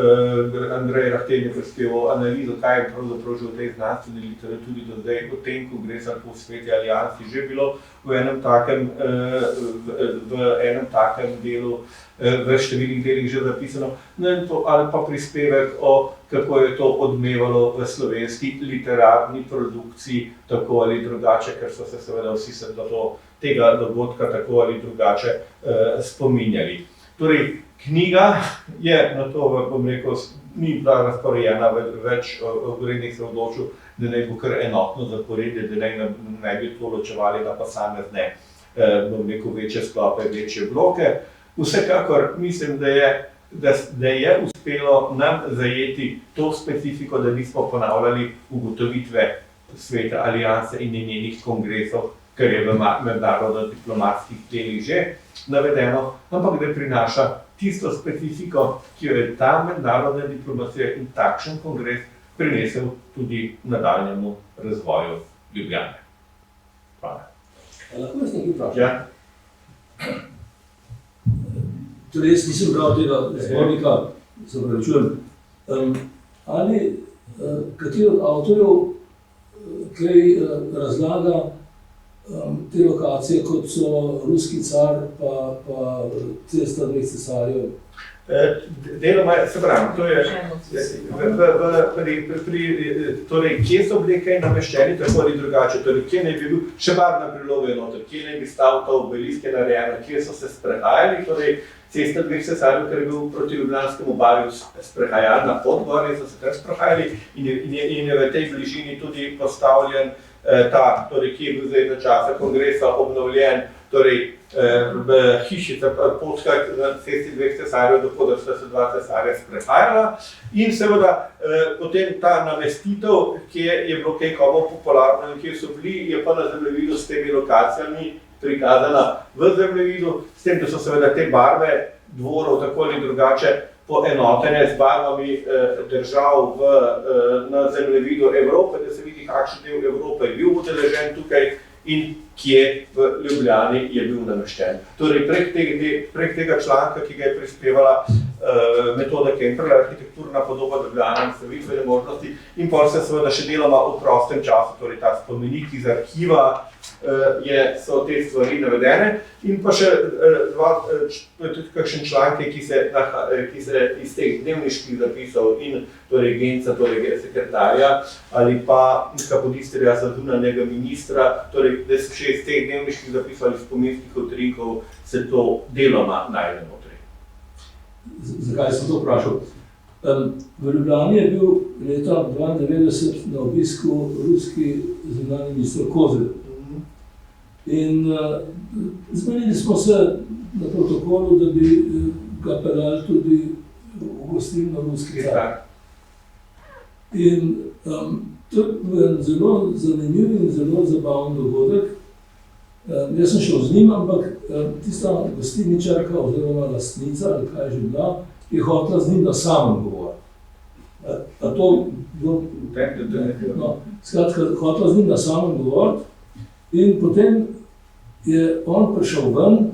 Andrej Rahten je prispeval analizo, kaj je pravzaprav že v tej znanstveni literaturi do zdaj o tem kongresu ali po Sveti aliansi že bilo v enem takem delu, v številnih delih že zapisano, ali pa prispevek o kako je to odmevalo v slovenski literarni produkciji tako ali drugače, ker so se seveda vsi se do tega dogodka tako ali drugače spominjali. Torej, knjiga je na to, bom rekel, ni bila razporejena več, Gorenik se odločil, da naj bo kar enotno zaporedje, da naj bi to ločevali na posamezne, bom rekel, večje sklope, večje bloke. Vsekakor mislim, da je uspelo nam zajeti to specifiko, da nismo ponavljali ugotovitve Svete alianse in njenih kongresov, kar je v mednarodno-diplomatskih delih že navedeno, ampak da prinaša tisto specifiko, ki jo je ta mednarodna diplomacija in takšen kongres prinesel tudi nadaljnjemu razvoju Ljubljane. Hvala. Lahko jaz nekaj vprašam? Ja. Torej, jaz nisem bral tega zbornika, se opravičujem. Ali kateri od avtorjev kaj razlaga te lokacije, kot so Ruski car pa Cesta dveh cesarjev? Deloma, se pravi, to je, torej, kje so bili kaj nameščeni tako ali drugače, torej, kje naj bi bil še barvna priloga noter, kje naj bi stal ta obelisk narejena, kje so se sprehajali, torej, Cesta dveh cesarjev, ker je bil proti Ljubljanskemu barju sprehajalna pot, gor so se kar sprehajali in je v tej bližini tudi postavljen ta, torej, ki je bil zdaj za časa kongresa obnovljen, torej v hiši Podskak na cesti dveh cesarjev, dokud sta se dva cesarja sprehajala. In seveda potem ta namestitev, kje je bilo kaj komu popularno in kje so bili, je pa na zemljevidu s temi lokacijami prikazana v zemljevidu, s tem, da so seveda te barve dvorov tako ali drugače poenotene z barvami držav na zemljevidu Evrope, da se vidi, kakšen del Evrope je bil udeležen tukaj in kje v Ljubljani je bil nameščen. Torej, prek tega članka, ki ga je prispevala Metoda Kemperle, arhitekturna podoba Ljubljane in stavitvene možnosti, in pa se seveda še deloma v prostem času, torej ta spomenik iz arhiva, so te stvari navedene, in pa še kakšen članke, ki se iz teh dnevniških zapisov in torej Genca, torej sekretarja, ali pa kapodisterja za zunanjega ministra, torej da se še iz teh dnevniških zapisov ali spominskih utrinkov se to deloma najde notri. Zakaj sem to vprašal? V Ljubljani je bil leta 1992 na obisku ruski zunanji minister Kozelj. In zmenili smo se na protokolu, da bi ga peljali tudi v gostilno Ruski hrad. In to je bil zelo zanimiv in zelo zabaven dogodek. Jaz sem šel z njim, ampak tista gostilničarka oziroma lastnica, ali kaj že bila, je hotela z njim na samem govoriti. A to bilo... Skratka, hotela z njim na samem govoriti. In potem je on prišel ven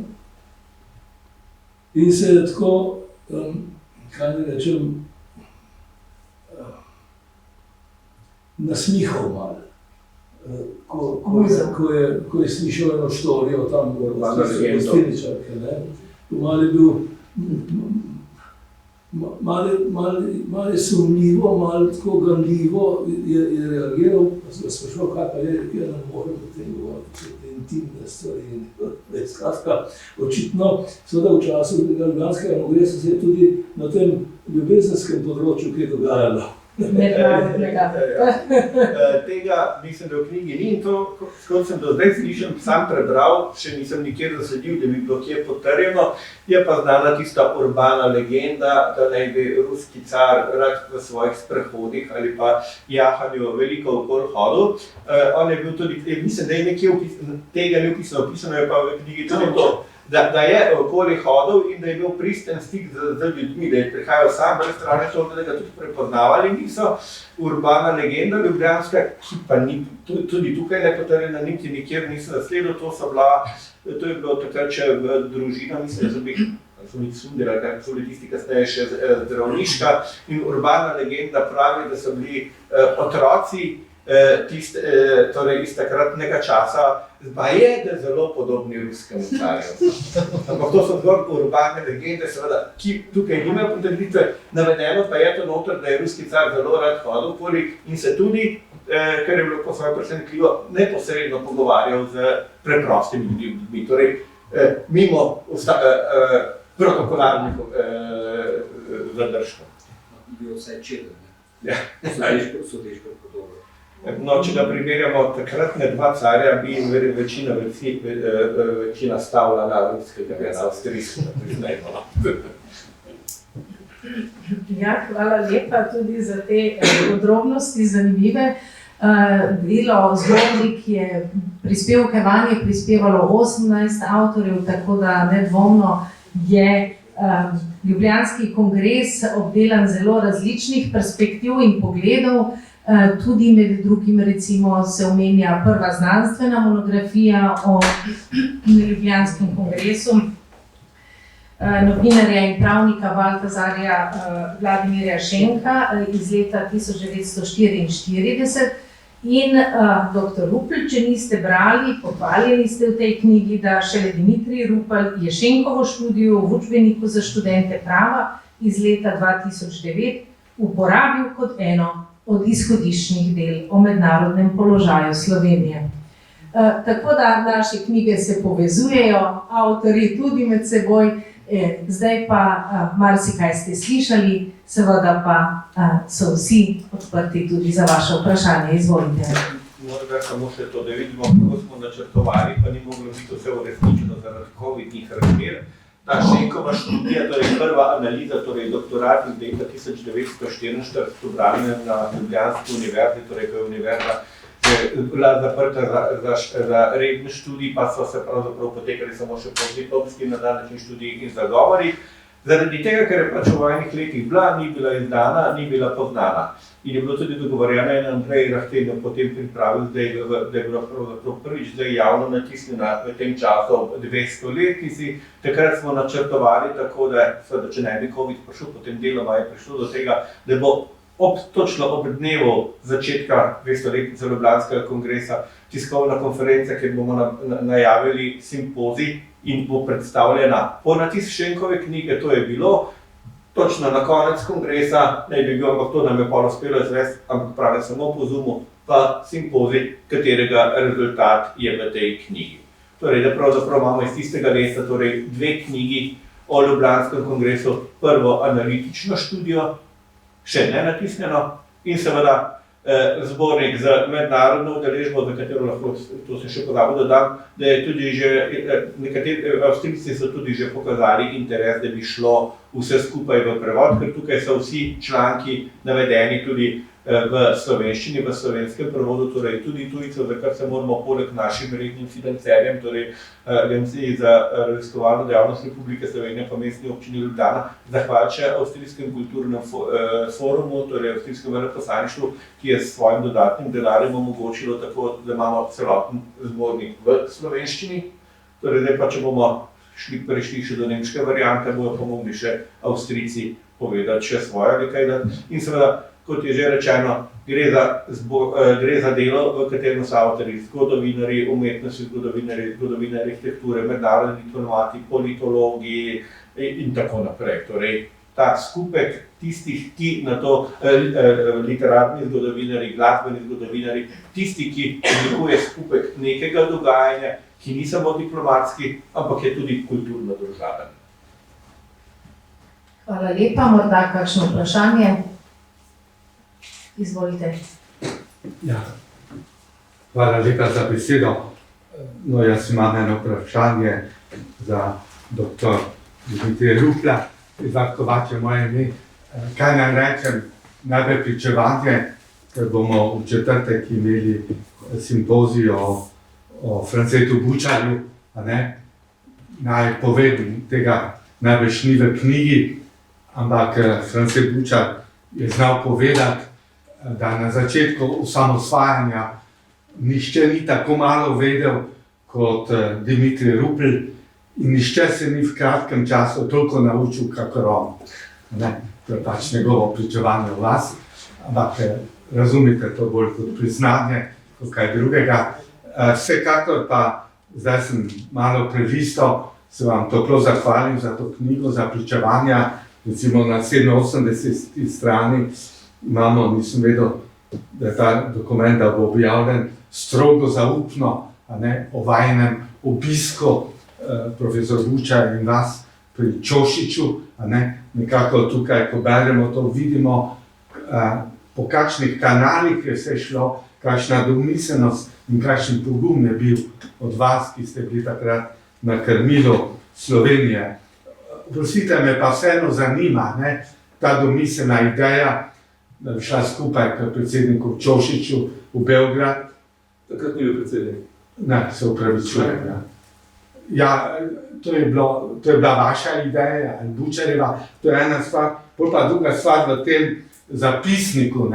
in se je tako, kaj ne rečem, nasmihal malo, ko je slišal eno štorijo tam v gostilničarke. Malo je bil, malo je sumljivo, malo tako ganljivo je reagiral, pa sem ga sprašal, kaj pa je, ker ne morem o tem govoriti, te intimne stvari. Skratka, očitno, seveda v času Ljubljanskega kongresa se je tudi na tem ljubezenskem področju kaj dogajalo. Tega mislim, da v knjigi ni, in to, kot sem do zdaj slišal, sam prebral, še nisem nikjer zasledil, da bi bilo kje potrjeno, je pa znana tista urbana legenda, da naj bi ruski car rad v svojih sprehodih ali pa jahanju veliko okoli hodil. On je bil tudi, mislim, da je nekje tega ni opisano je pa v knjigi tudi to, da je okoli hodil in da je bil pristen stik z ljudmi, da je prihajal sam brez strane šol, da ga tudi prepoznavali niso. Urbana legenda ljubljanska, ki pa ni tudi tukaj nepotrjena, niti nikjer nisem nasledil, to je bilo takrat še v družina, mislim, da so bili Sundera, kar so bili tisti kasneje še zdravniška, in urbana legenda pravi, da so bili otroci torej iz takratnega časa zbajede zelo podobni ruskemu carju. Ampak to so zgolj urbane legende, seveda, ki tukaj nimajo potrditve, navedeno pa je to noter, da je ruski car zelo rad hodil okoli in se tudi, kar je bilo po svoje presenetljivo, neposredno pogovarjal z preprostimi ljudmi, torej mimo protokolarnih zadržkov. Bil vsaj čeden, Ja. sodeško podobo. No, če ga primerjamo takratne dva carja, bi večina stavila na ruskega, ne na avstrijskega, priznajmo. Ja, hvala lepa tudi za te podrobnosti, zanimive. Delo zbornik je prispevke vanje prispevalo 18 avtorjev, tako da nedvomno je Ljubljanski kongres obdelan zelo različnih perspektiv in pogledov. Tudi med drugim recimo se omenja prva znanstvena monografija o Ljubljanskem kongresu novinarja in pravnika Baltazarja Vladimirja Šenka iz leta 1944. In dr. Rupel, če niste brali, pohvaljeni ste v tej knjigi, da šele Dimitrij Rupel je Šenkovo študijo v učbeniku za študente prava iz leta 2009 uporabil kot eno od izhodiščnih del o mednarodnem položaju Slovenije. Tako da naše knjige se povezujejo, avtorji tudi med seboj, zdaj pa marsikaj ste slišali, seveda pa so vsi odprti tudi za vaše vprašanje. Izvolite. Morda samo še to, da vidimo, kako smo načrtovali, pa ni moglo biti vse uresničeno zaradi dolgoletnih razmer. Ta Šenkova študija, to je prva analiza, torej doktorat iz leta 1944 opravljen na Ljubljanski univerzi, torej ko je univerza bila zaprta za redni študij, pa so se pravzaprav potekali samo še postdiplomski na dan način študiji in zagovori. Zaradi tega, ker je pač v vojnih letih bila, ni bila izdana, ni bila poznana. In je bilo tudi dogovorjeno in Andrej Rahten je potem pripravil, da je bila pravzaprav prvič zdaj javno natisnjena v tem času 200 letnici. Takrat smo načrtovali tako, da če ne bi COVID prišel, potem deloma je prišlo do tega, da bo točno ob dnevu začetka 200-letnice Ljubljanskega kongresa tiskovna konferenca, kjer bomo najavili simpozij in bo predstavljena ponatis Šenkove knjige. To je bilo točno na konec kongresa, ne bi bil, ampak to nam je pol uspelo izvesti, ampak pravim samo po Zoomu, pa simpozij, katerega rezultat je v tej knjigi. Torej, da pravzaprav imamo iz tistega leta torej 2 knjigi o Ljubljanskem kongresu, prvo analitično študijo, še ne natisnjeno, in seveda zbornik z mednarodno udeležbo, za katero lahko, to se še pozabil dodam, da je tudi že, nekateri Avstrijci so tudi že pokazali interes, da bi šlo vse skupaj v prevod, ker tukaj so vsi članki navedeni tudi v slovenščini, v slovenskem prevodu, torej tudi tujcev, za kar se moramo poleg našim rednim financerjem, torej Agenciji za raziskovalno dejavnost Republike Slovenije pa Mestni občini Ljubljana, zahvaliti še Avstrijskem kulturnem forumu, torej Avstrijskem veleposlaništvu, ki je s svojim dodatnim denarjem omogočilo tako, da imamo celoten zbornik v slovenščini. Torej, zdaj pa, če bomo prišli še do nemške variante, bojo pa mogli še Avstrijci povedati še svoje nekaj. In seveda, kot je že rečeno, gre za delo, v katerem so avtorji zgodovinarji, umetnosti zgodovinarji, zgodovinarji arhitekture, mednarodni diplomati, politologi in tako naprej. Torej, ta skupek tistih, ki na to literarni zgodovinarji, glasbeni zgodovinarji, tisti, ki oblikuje skupek nekega dogajanja, ki ni samo diplomatski, ampak je tudi kulturno družaben. Hvala lepa, morda kakšno vprašanje? Izvolite. Ja. Hvala lepa za besedo. No, jaz imam eno vprašanje za dr. Dimitrija Rupla. Izvaktovače moje ime. Kaj naj rečem, najprej pričevanje, ker bomo v četrtek imeli simpozij o Francetu Bučarju, naj povem tega največ ni v knjigi, ampak France Bučar je znal povedati, da na začetku osamosvajanja nihče ni tako malo vedel kot Dimitrij Rupel in nihče se ni v kratkem času toliko naučil, kakor on. To je pač njegovo pričevanje o vas, ampak razumite to bolj kot priznanje, kot kaj drugega. Vsekakor pa, zdaj sem malo prelistal, se vam toplo zahvalim za to knjigo, za pričevanja, recimo na 87. strani imamo, nisem vedel, da je ta dokument, da bo objavljen strogo zaupno, o vajnem obisku profesor Bučar in vas pri Čošiču, nekako tukaj, ko beremo to, vidimo, po kakšnih kanalih je vse šlo, kakšna domiselnost in kakšen pogum je bil od vas, ki ste bili takrat na krmilu Slovenije. Prosite, me pa vseeno zanima, ta domiselna ideja, da bi šla skupaj k predsedniku Čošiču v Beograd. Takrat ni bil predsednik. Ne, se upravičujem. Ja, to je bila vaša ideja, ali Bučarjeva, to je ena stvar. Bolj pa druga stvar v tem zapisniku,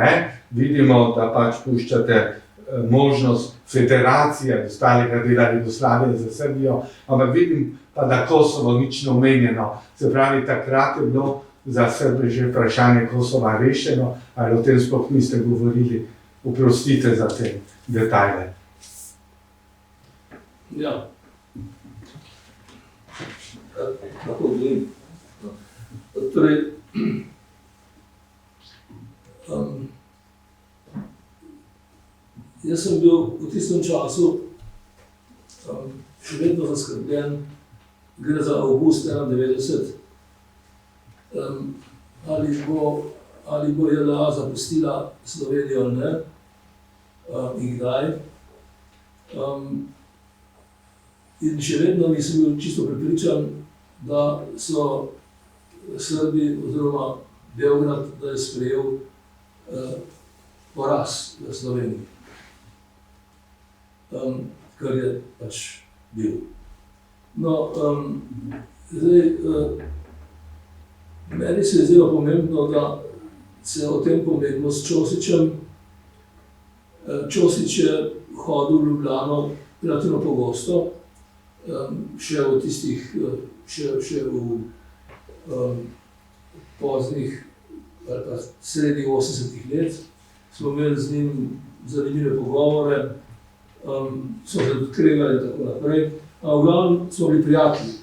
vidimo, da pač puščate možnost federacije ostalega dela Jugoslavije za Srbijo, ampak vidim pa, da Kosovo nič ne omenjeno. Se pravi, takrat je bilo za Srbe že vprašanje Kosova rešeno, ali o tem sploh niste govorili. Oprostite za te detajle. Ja. Kako govorim? Torej, jaz sem bil v tistem času še vedno zaskrbljen, gre za avgust 1991. Ali bo JLA zapustila Slovenijo ali ne, in kdaj. In še vedno nisem bil čisto prepričan, da so Srbi oziroma Beograd, da je sprejel poraz v Sloveniji, kar je pač bil. No, zdaj, meni se je zdelo pomembno, da se o tem pomenilo s Ćosićem. Ćosić je hodil v Ljubljano relativno pogosto, še v tistih, še v poznih ali pa srednjih 80-ih let. Smo imeli z njim zanimive pogovore, smo se odkregali in tako naprej, a v glavnem smo bili prijatelji.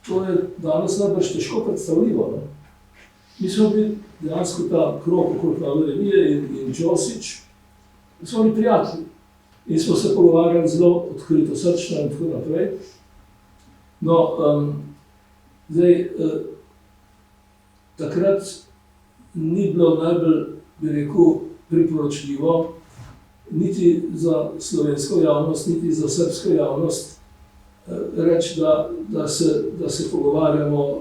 To je danes najbrž težko predstavljivo. Ne? Mi smo bili dejansko ta krog okrog Akademije in Ćosić, smo bili prijatelji. In smo se pogovarjali zelo odkrito, srčno in tako naprej. No, zdaj, takrat ni bilo najbolj, bi rekel, priporočljivo, niti za slovensko javnost, niti za srbsko javnost, reči, da se pogovarjamo,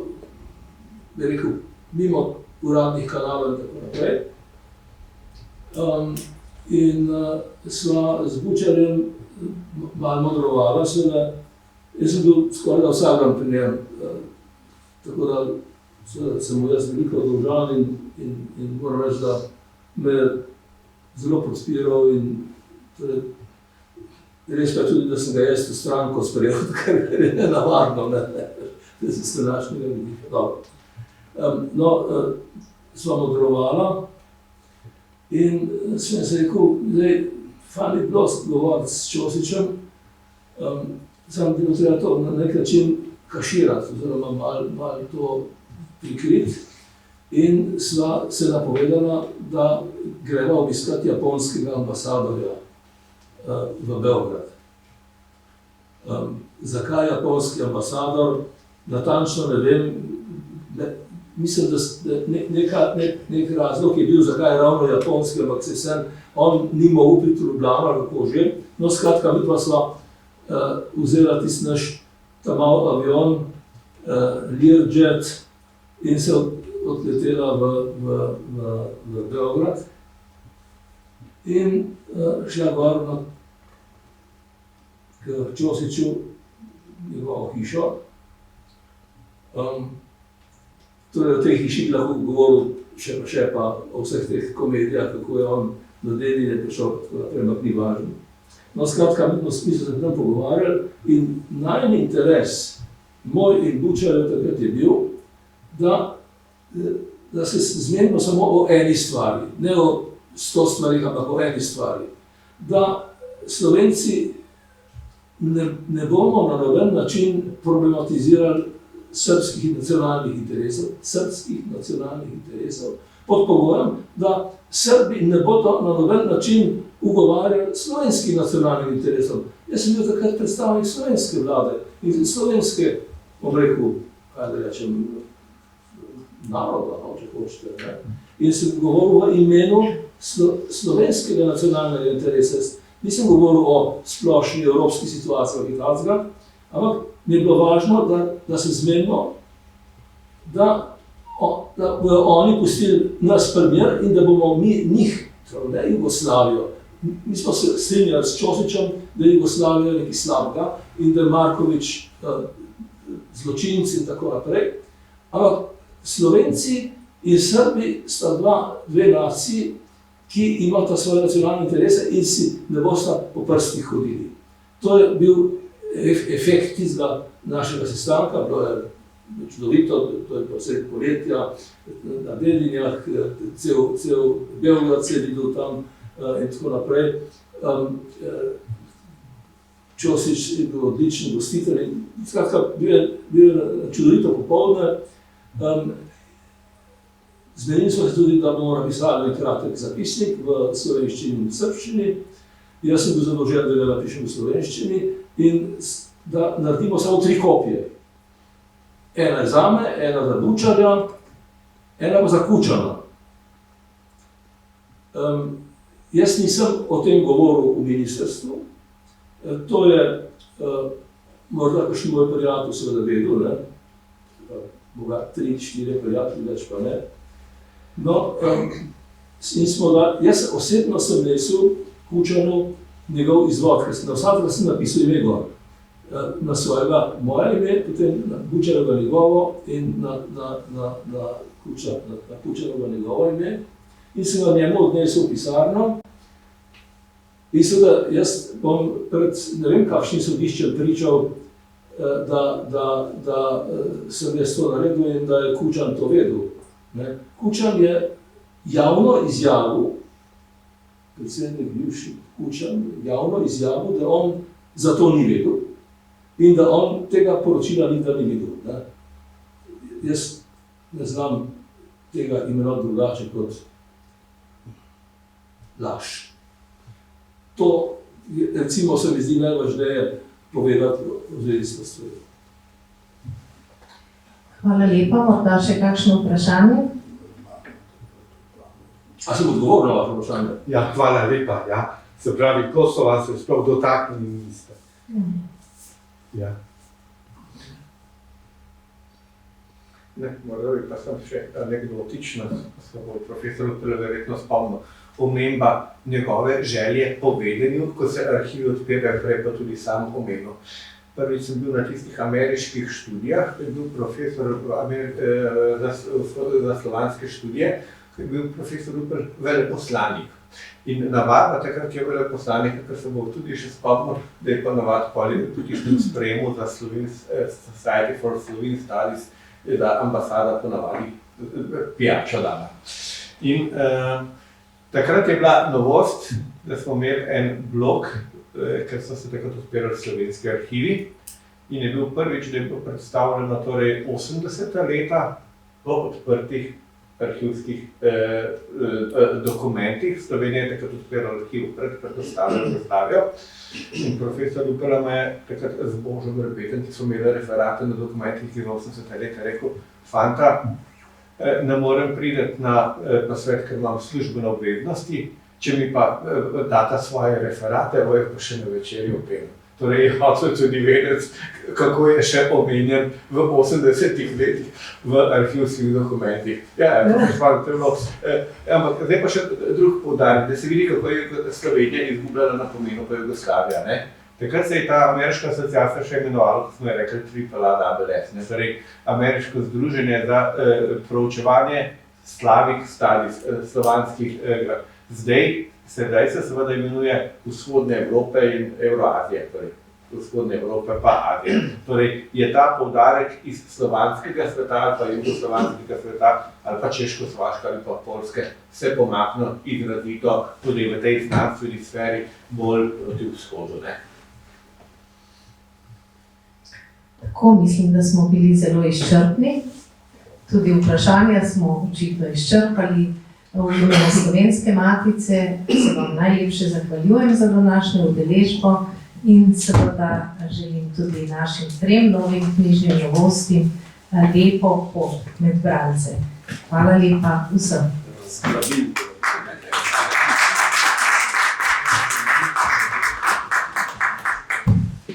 bi rekel, mimo uradnih kanalov in tako naprej. In sva z Bučarjem malo modrovala, seveda. Jaz sem bil skoraj da vsak dan pri njem, tako da sem mu jaz veliko dolžan in moram reči, da me je zelo podpiral in torej, res pa tudi, da sem ga jaz v stranko sprejel, kar je nenavadno, ne, da se s današnjega vidika. Dobro. No, sva modrovala in sem se rekel, zdaj, fajn je bilo govoriti s Ćosićem, sam bilo treba to na nek način kaširati, oziroma malo to prikriti. In sva se napovedala, da greva obiskati japonskega ambasadorja v Beograd. Zakaj japonski ambasador? Natančno ne vem. Mislim, da nek razlog je bil, zakaj je ravno japonski, ampak se sem, on ni mogel priti v Ljubljano, ali kako že. No, skratka, mi pa sva vzela tisti naš ta-mal avion, Learjet, in se odletela v Beograd in šla gor k Ćosiću, njegovo hišo. Torej, o tej hiši bi lahko govoril še pa o vseh teh komedijah, kako je on do Dedinje prišel, tako naprej, ampak ni važno. No, skratka, mi smo se tam pogovarjali in najmanj interes moj in Bučarjev takrat je bil, da se zmenimo samo o eni stvari, ne o 100 stvarih, ampak o eni stvari. Da Slovenci ne bomo na noben način problematizirali srpskih nacionalnih interesov, pod pogojem, da Srbi ne bodo na noben način ugovarjali slovenskim nacionalnim interesom. Jaz sem bil takrat predstavnik slovenske vlade in slovenske, bom rekel, kaj da rečem, naroda, če hočete, ne? In sem govoril v imenu slovenskega nacionalnega interesa. Nisem govoril o splošni evropski situaciji ali takega, ampak mi je bilo važno, da se zmenimo, da bodo oni pustili nas primer in da bomo mi njih, ne Jugoslavijo. Mi smo se strinjali s Ćosićem, da je Jugoslavija nekaj slabega in da je Marković zločinci in tako naprej. Ampak Slovenci in Srbi sta dve naciji, ki imata svoje nacionalne interese in si ne bosta po prstih hodili. To je bil efekt tistega našega sestanka, bilo je čudovito, to je bilo sredi poletja, na Dedinjah, cel Beograd se je videl tam in tako naprej. Ćosić je bil odličen gostitelj in skratka, bil je čudovito popoldne. Zmenili smo se tudi, da bomo napisali kratek zapisnik v slovenščini in srbščini. Jaz sem bil zadolžen, da ga napišem v slovenščini in da naredimo samo 3 kopije. Ena je zame, ena za Bučarja, ena pa za Kučana. Jaz nisem o tem govoril v ministrstvu, To je morda kakšen moj prijatelj seveda vedel, ne? Boga 3-4 prijatelji, več pa ne. No, in smo jaz osebno sem nesel Kučanu njegov izvod, ker na vsakega sem napisal ime gor. Na svojega moje ime, potem na Kučanova njegovo in na Kučanova njegovo ime. In sem ga njemu odnesel v pisarno. In seveda jaz bom pred ne vem kakšnim sodiščem pričal, da sem jaz to naredil in da je Kučan to vedel. Ne? Kučan je javno izjavil, predsednik bivši Kučan, javno izjavil, da on za to ni vedel in da on tega poročila nikdar ni videl. Ne? Jaz ne znam tega imenovati drugače kot laž. To, recimo, se mi zdi najvažneje povedati v zvezi s stvarjo. Hvala lepa, morda še kakšno vprašanje? A sem odgovoril na vaše vprašanje? Ja, hvala lepa. Ja. Se pravi, Kosova se sploh dotaknili niste. Ja. Morda bi pa sem še anekdotično, se bo profesor Rupel verjetno spomnil, omemba njegove želje po vedenju, ko se arhivi odpirajo, prej pa tudi sam omenil. Prvič sem bil na tistih ameriških študijah, ko je bil profesor za slovanske študije, ko je bil profesor Rupel veleposlanik. In navadno takrat je veleposlanik, ker se bo tudi še spomnil, da je pa navad tudi v sprejemu za Society for Slovene Studies, da ambasada po navadi pijačo dala. In takrat je bila novost, da smo imeli en blok, ker so se takrat odpirali slovenski arhivi in je bil prvič, da je bilo predstavljeno torej 80. leta po odprtih arhivskih dokumentih. Slovenija je takrat odpirala arhiv pred Jugoslavijo in profesor Rupel me je takrat z Božom Repetem, ki so imeli referate na dokumentih iz 80. leta, rekel, fanta, ne morem priti na svet, ker imam službene obveznosti, če mi pa data svoje referate, bojo pa še na večerji opel. Torej je hotel tudi vedeti, kako je še omenjen v 80-ih letih v arhivskih dokumentih. Ja, to je bilo. Ampak zdaj pa še drug poudarek, da se vidi, kako je Slovenija izgubljala na pomenu pa Jugoslavija. Takrat se je ta ameriška asociacija še imenovala, kot smo je rekli, AAAS, torej Ameriško združenje za proučevanje Slavic Studies, slovanskih Sedaj se seveda imenuje Vzhodne Evrope in Evroazije, torej Vzhodne Evrope pa Azije. Torej je ta poudarek iz slovanskega sveta ali pa jugoslovanskega sveta ali pa češko-slovaške ali pa poljske se pomaknil izrazito tudi v tej znanstveni sferi bolj proti vzhodu. Tako, mislim, da smo bili zelo izčrpni. Tudi vprašanja smo očitno izčrpali. V imenu Slovenske matice se vam najlepše zahvaljujem za današnjo udeležbo in seveda želim tudi našim 3 novim knjižnim novostim lepo pot med bralce. Hvala lepa vsem.